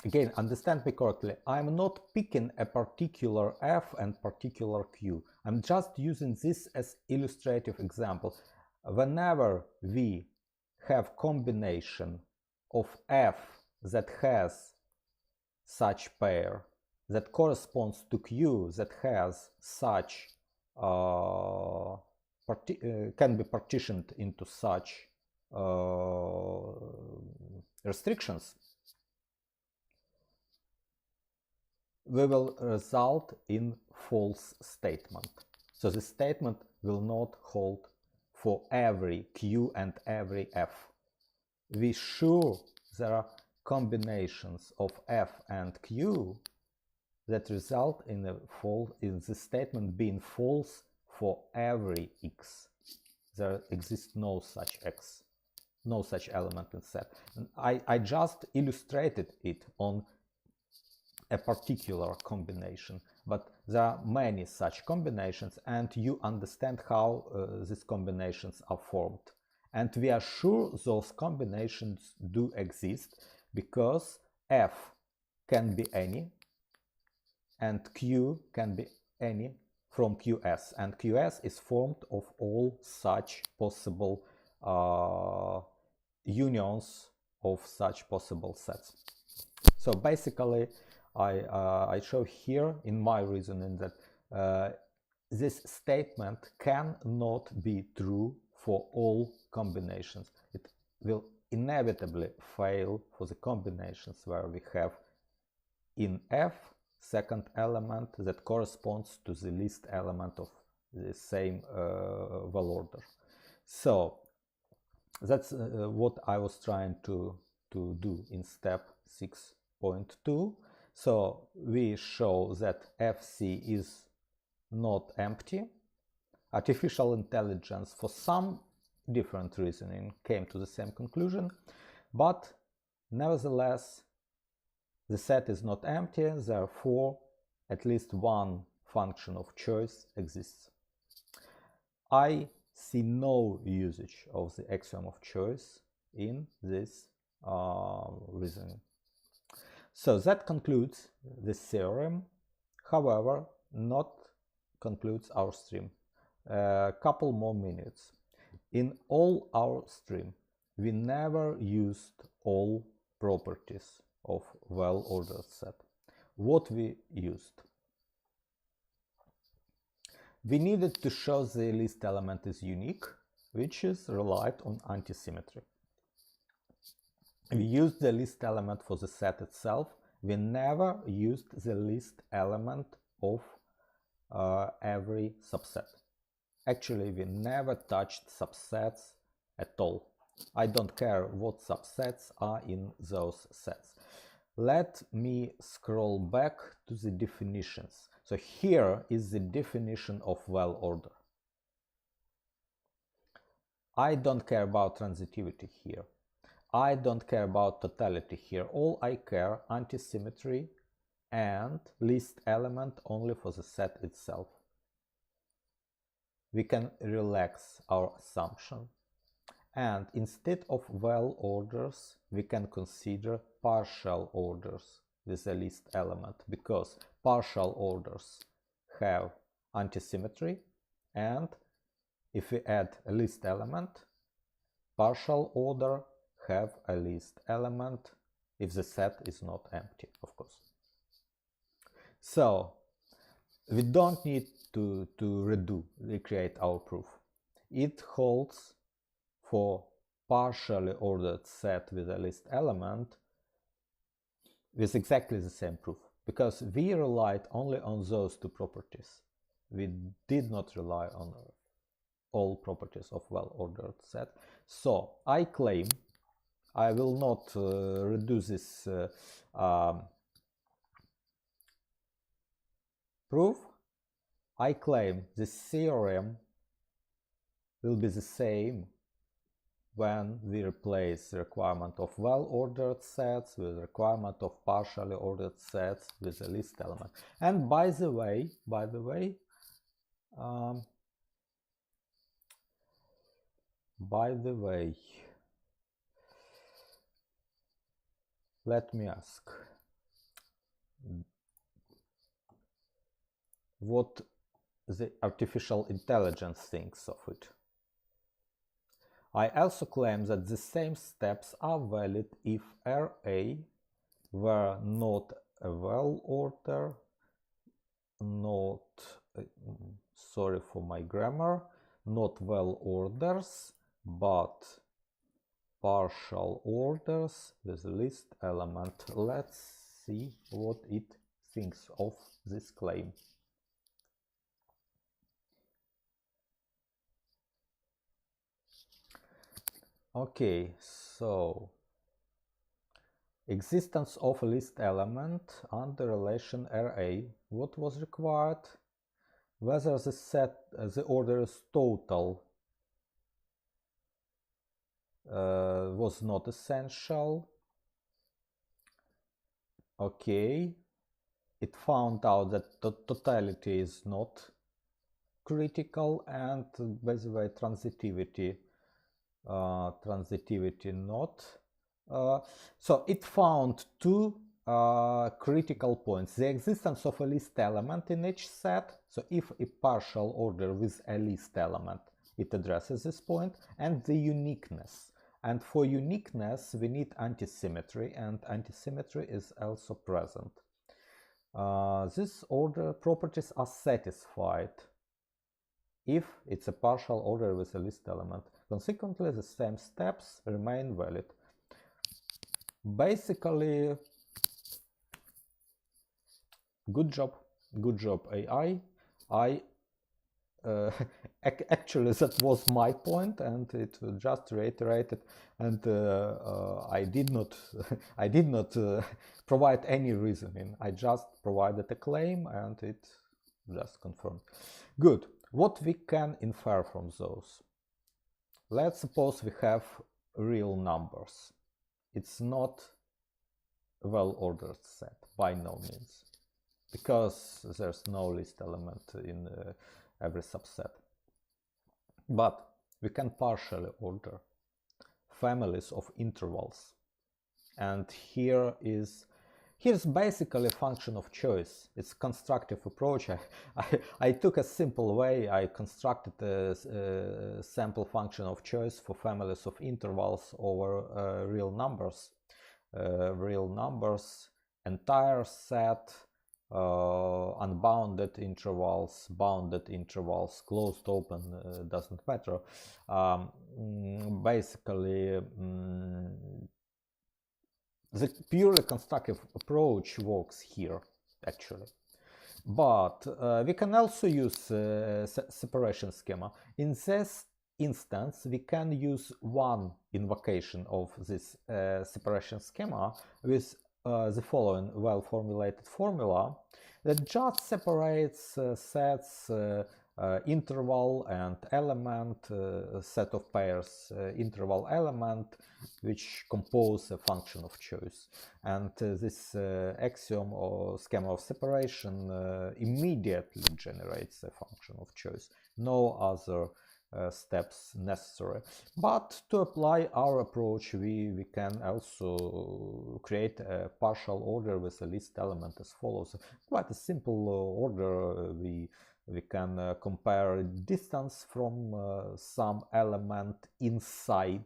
again, understand me correctly, I'm not picking a particular F and particular Q. I'm just using this as illustrative example. Whenever we have combination of F that has such pair that corresponds to Q that has such can be partitioned into such restrictions, we will result in false statement. So the statement will not hold for every Q and every F. We sure there are combinations of F and Q that result in the statement being false for every X. There exists no such X, no such element in set. And I just illustrated it on a particular combination, but there are many such combinations, and you understand how these combinations are formed. And we are sure those combinations do exist because F can be any and Q can be any from QS, and QS is formed of all such possible unions of such possible sets. So basically I show here in my reasoning that this statement cannot be true for all combinations. It will inevitably fail for the combinations where we have in F second element that corresponds to the least element of the same well order. So that's what I was trying to do in step 6.2. So we show that FC is not empty. Artificial intelligence, for some different reasoning, came to the same conclusion, but nevertheless the set is not empty, therefore at least one function of choice exists. I see no usage of the axiom of choice in this reasoning. So that concludes this theorem, however, not concludes our stream. A couple more minutes. In all our stream, we never used all properties of well-ordered set. What we used? We needed to show the least element is unique, which is relied on antisymmetry. We used the least element for the set itself. We never used the least element of every subset. Actually, we never touched subsets at all. I don't care what subsets are in those sets. let me scroll back to the definitions. So here is the definition of well order. I don't care about transitivity here. I don't care about totality here. All I care, antisymmetry and least element only for the set itself. We can relax our assumption. And instead of well orders, we can consider partial orders with a least element, because partial orders have antisymmetry, and if we add a least element, partial order have a least element if the set is not empty, of course. So we don't need to recreate our proof. It holds for partially ordered set with a least element with exactly the same proof, because we relied only on those two properties. We did not rely on all properties of well-ordered set. So I claim, I will not redo this proof. I claim this theorem will be the same when we replace the requirement of well-ordered sets with the requirement of partially ordered sets with the least element. And by the way, let me ask, what the artificial intelligence thinks of it. I also claim that the same steps are valid if RA were not a well order, not, sorry for my grammar, not well orders, but partial orders with least element. Let's see what it thinks of this claim. Okay, so existence of a least element under relation RA. What was required? Whether the set, the order is total, was not essential. Okay, it found out that totality is not critical, and by the way, transitivity not. So it found two critical points: the existence of a least element in each set, so if a partial order with a least element, it addresses this point, and the uniqueness. And for uniqueness we need antisymmetry, and antisymmetry is also present. These order properties are satisfied if it's a partial order with a least element. Consequently, the same steps remain valid. Basically, good job AI. Actually, that was my point, and it just reiterated. And I did not provide any reasoning. I just provided a claim, and it just confirmed. Good. What we can infer from those? Let's suppose we have real numbers. It's not a well-ordered set, by no means, because there's no least element in every subset. But we can partially order families of intervals, and here's basically a function of choice. It's a constructive approach. I took a simple way. I constructed a sample function of choice for families of intervals over real numbers. Entire set, unbounded intervals, bounded intervals, closed, open, doesn't matter. Basically, the purely constructive approach works here, actually. But we can also use separation schema. In this instance, we can use one invocation of this separation schema with the following well-formulated formula that just separates sets interval and element, set of pairs interval element, which compose a function of choice. And this axiom or schema of separation immediately generates a function of choice. No other steps necessary. But to apply our approach, we can also create a partial order with a least element as follows. Quite a simple order. We can compare distance from some element inside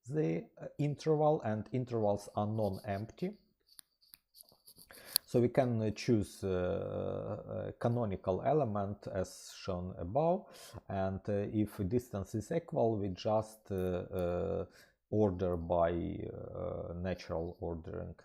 the interval, and intervals are non-empty. So we can choose a canonical element as shown above, and if distance is equal, we just order by natural ordering,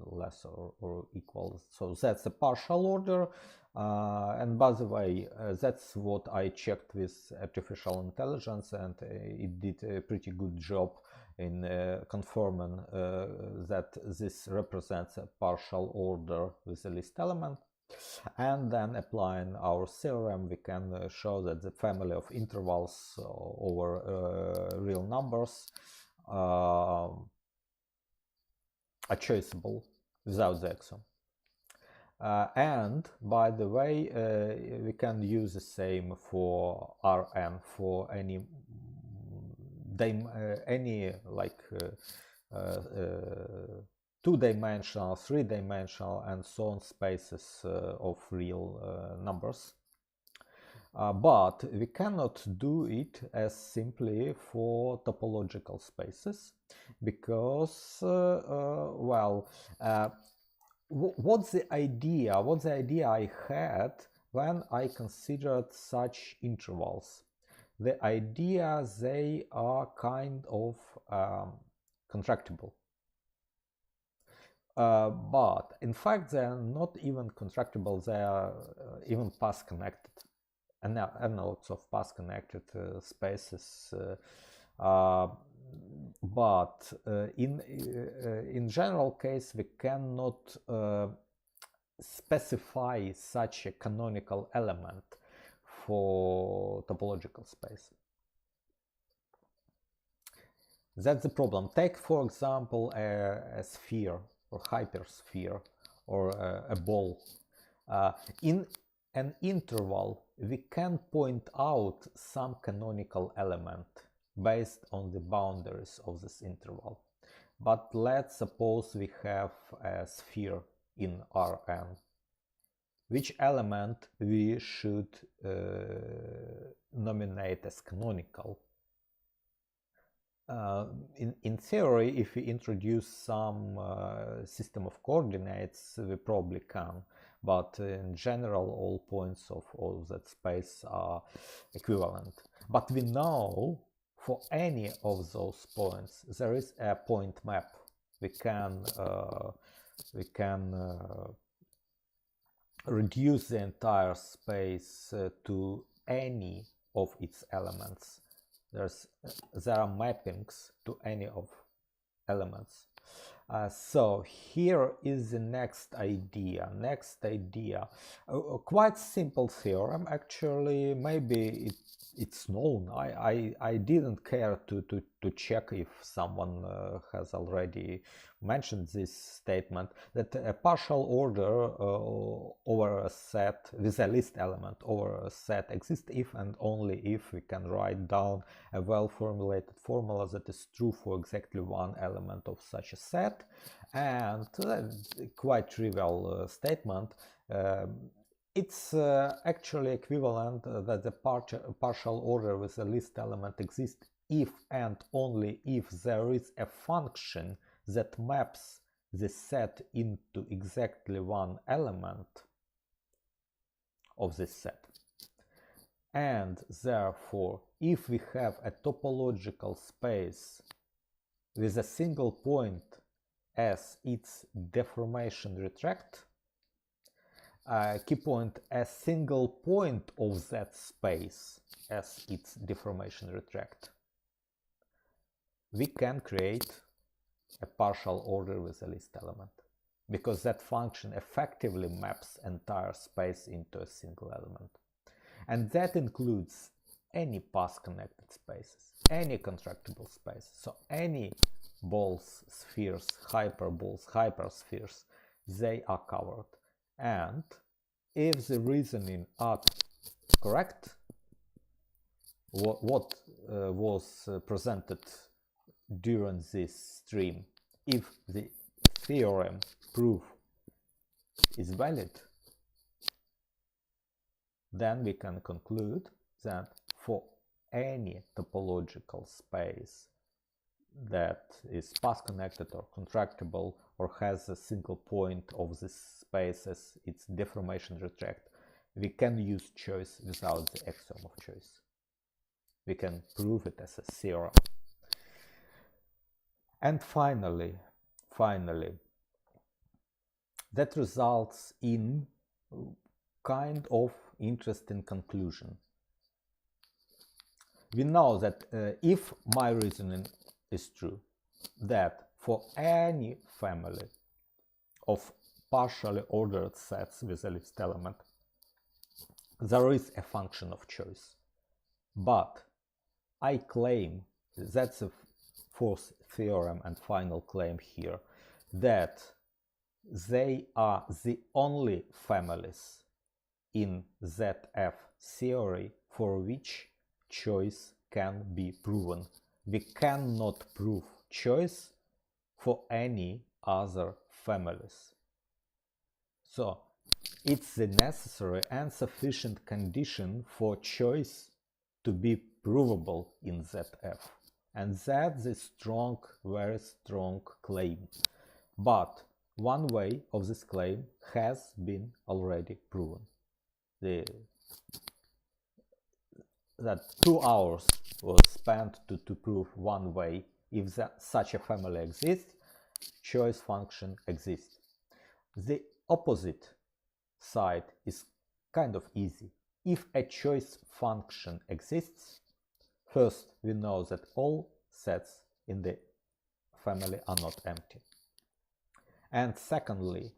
less or equal. So that's a partial order. And by the way, that's what I checked with artificial intelligence, and it did a pretty good job in confirming that this represents a partial order with a least element. And then applying our theorem, we can show that the family of intervals over real numbers are choiceable without the axiom. And by the way, we can use the same for Rn for any like two-dimensional, three-dimensional, and so on spaces of real numbers. But we cannot do it as simply for topological spaces, because what's the idea I had when I considered such intervals? The idea they are kind of contractible. But in fact they are not even contractible, they are even path connected, analogs of path connected spaces. But in general case we cannot specify such a canonical element for topological space. That's the problem. Take, for example, a sphere or hypersphere or a ball. In an interval, we can point out some canonical element based on the boundaries of this interval. But let's suppose we have a sphere in Rn. Which element we should nominate as canonical? In theory, if we introduce some system of coordinates, we probably can, but in general all points of all that space are equivalent. But we know for any of those points there is a point map. We can reduce the entire space to any of its elements. There are mappings to any of elements. So here is the next idea. Quite simple theorem actually. Maybe it's known. I didn't care to check if someone has already mentioned this statement, that a partial order over a set with a least element over a set exists if and only if we can write down a well-formulated formula that is true for exactly one element of such a set. And quite trivial statement. It's actually equivalent that the partial order with a least element exists if and only if there is a function that maps the set into exactly one element of this set. And therefore, if we have a topological space with a single point as its deformation retract, key point, a single point of that space as its deformation retract, we can create a partial order with a least element. because that function effectively maps entire space into a single element. And that includes any path-connected spaces, any contractible space. So any balls, spheres, hyperballs, hyperspheres, they are covered. And if the reasoning are correct, what was presented during this stream, if the theorem proof is valid, then we can conclude that for any topological space that is path connected or contractible or has a single point of this space as its deformation retract, we can use choice without the axiom of choice. We can prove it as a theorem. And finally, that results in kind of interesting conclusion. We know that if my reasoning is true, that for any family of partially ordered sets with a least element, there is a function of choice. But I claim, that's the fourth theorem and final claim here, that they are the only families in ZF theory for which choice can be proven. We cannot prove choice for any other families. So it's the necessary and sufficient condition for choice to be provable in ZF. And that's a strong, very strong claim. But one way of this claim has been already proven. That 2 hours was spent to prove one way. If such a family exists, choice function exists. The opposite side is kind of easy. If a choice function exists, first we know that all sets in the family are not empty. And secondly,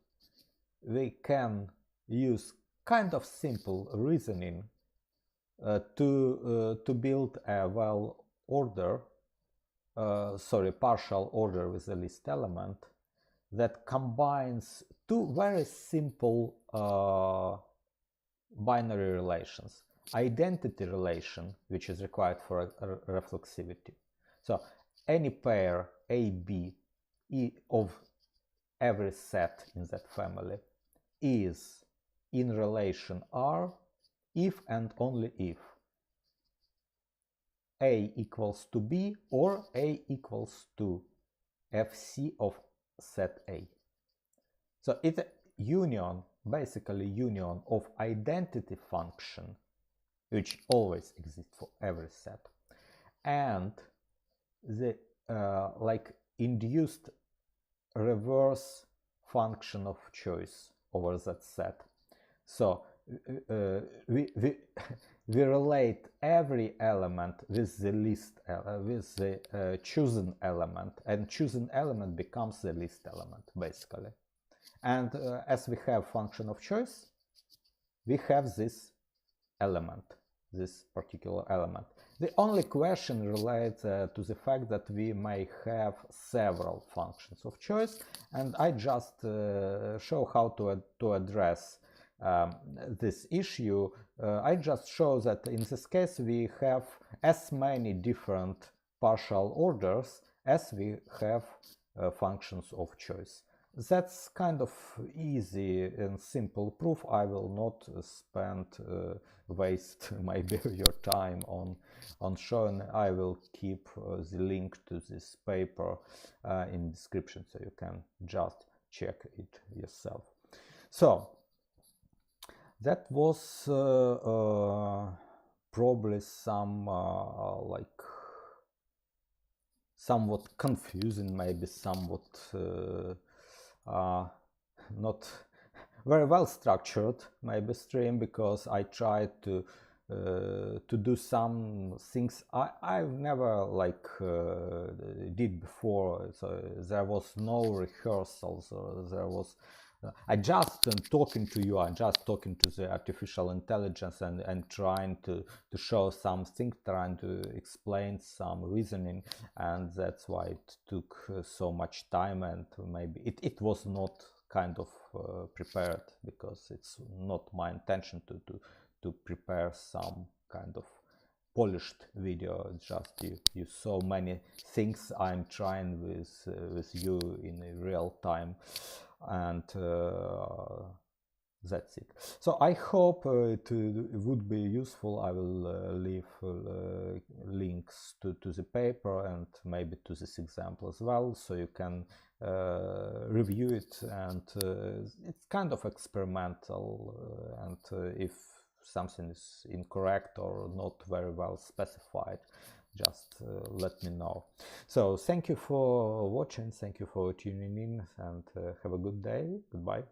we can use kind of simple reasoning to build a partial order with the least element that combines two very simple binary relations. Identity relation, which is required for reflexivity. So any pair AB of every set in that family is in relation R if and only if A equals to B or A equals to FC of set A. So it's a union, basically union of identity function, which always exists for every set, and the induced reverse function of choice over that set. So we relate every element with the least with the chosen element, and chosen element becomes the least element basically. And as we have function of choice, we have this element, this particular element. The only question relates to the fact that we may have several functions of choice, and I just show how to address this issue. I just show that in this case we have as many different partial orders as we have functions of choice. That's kind of easy and simple proof. I will not waste maybe your time on showing. I will keep the link to this paper in description, so you can just check it yourself. So that was probably some somewhat confusing, maybe somewhat not very well structured maybe stream, because I tried to to do some things I've never like did before. So there was no rehearsals, or there was I just am talking to you, I'm just talking to the artificial intelligence and trying to show something, trying to explain some reasoning, and that's why it took so much time, and maybe it was not kind of prepared, because it's not my intention to prepare some kind of polished video. It's just you so many things I'm trying with you in real time, and that's it. So I hope it would be useful. I will leave links to the paper and maybe to this example as well, so you can review it, and it's kind of experimental, and if something is incorrect or not very well specified, just let me know. So thank you for watching, thank you for tuning in, and have a good day. Goodbye.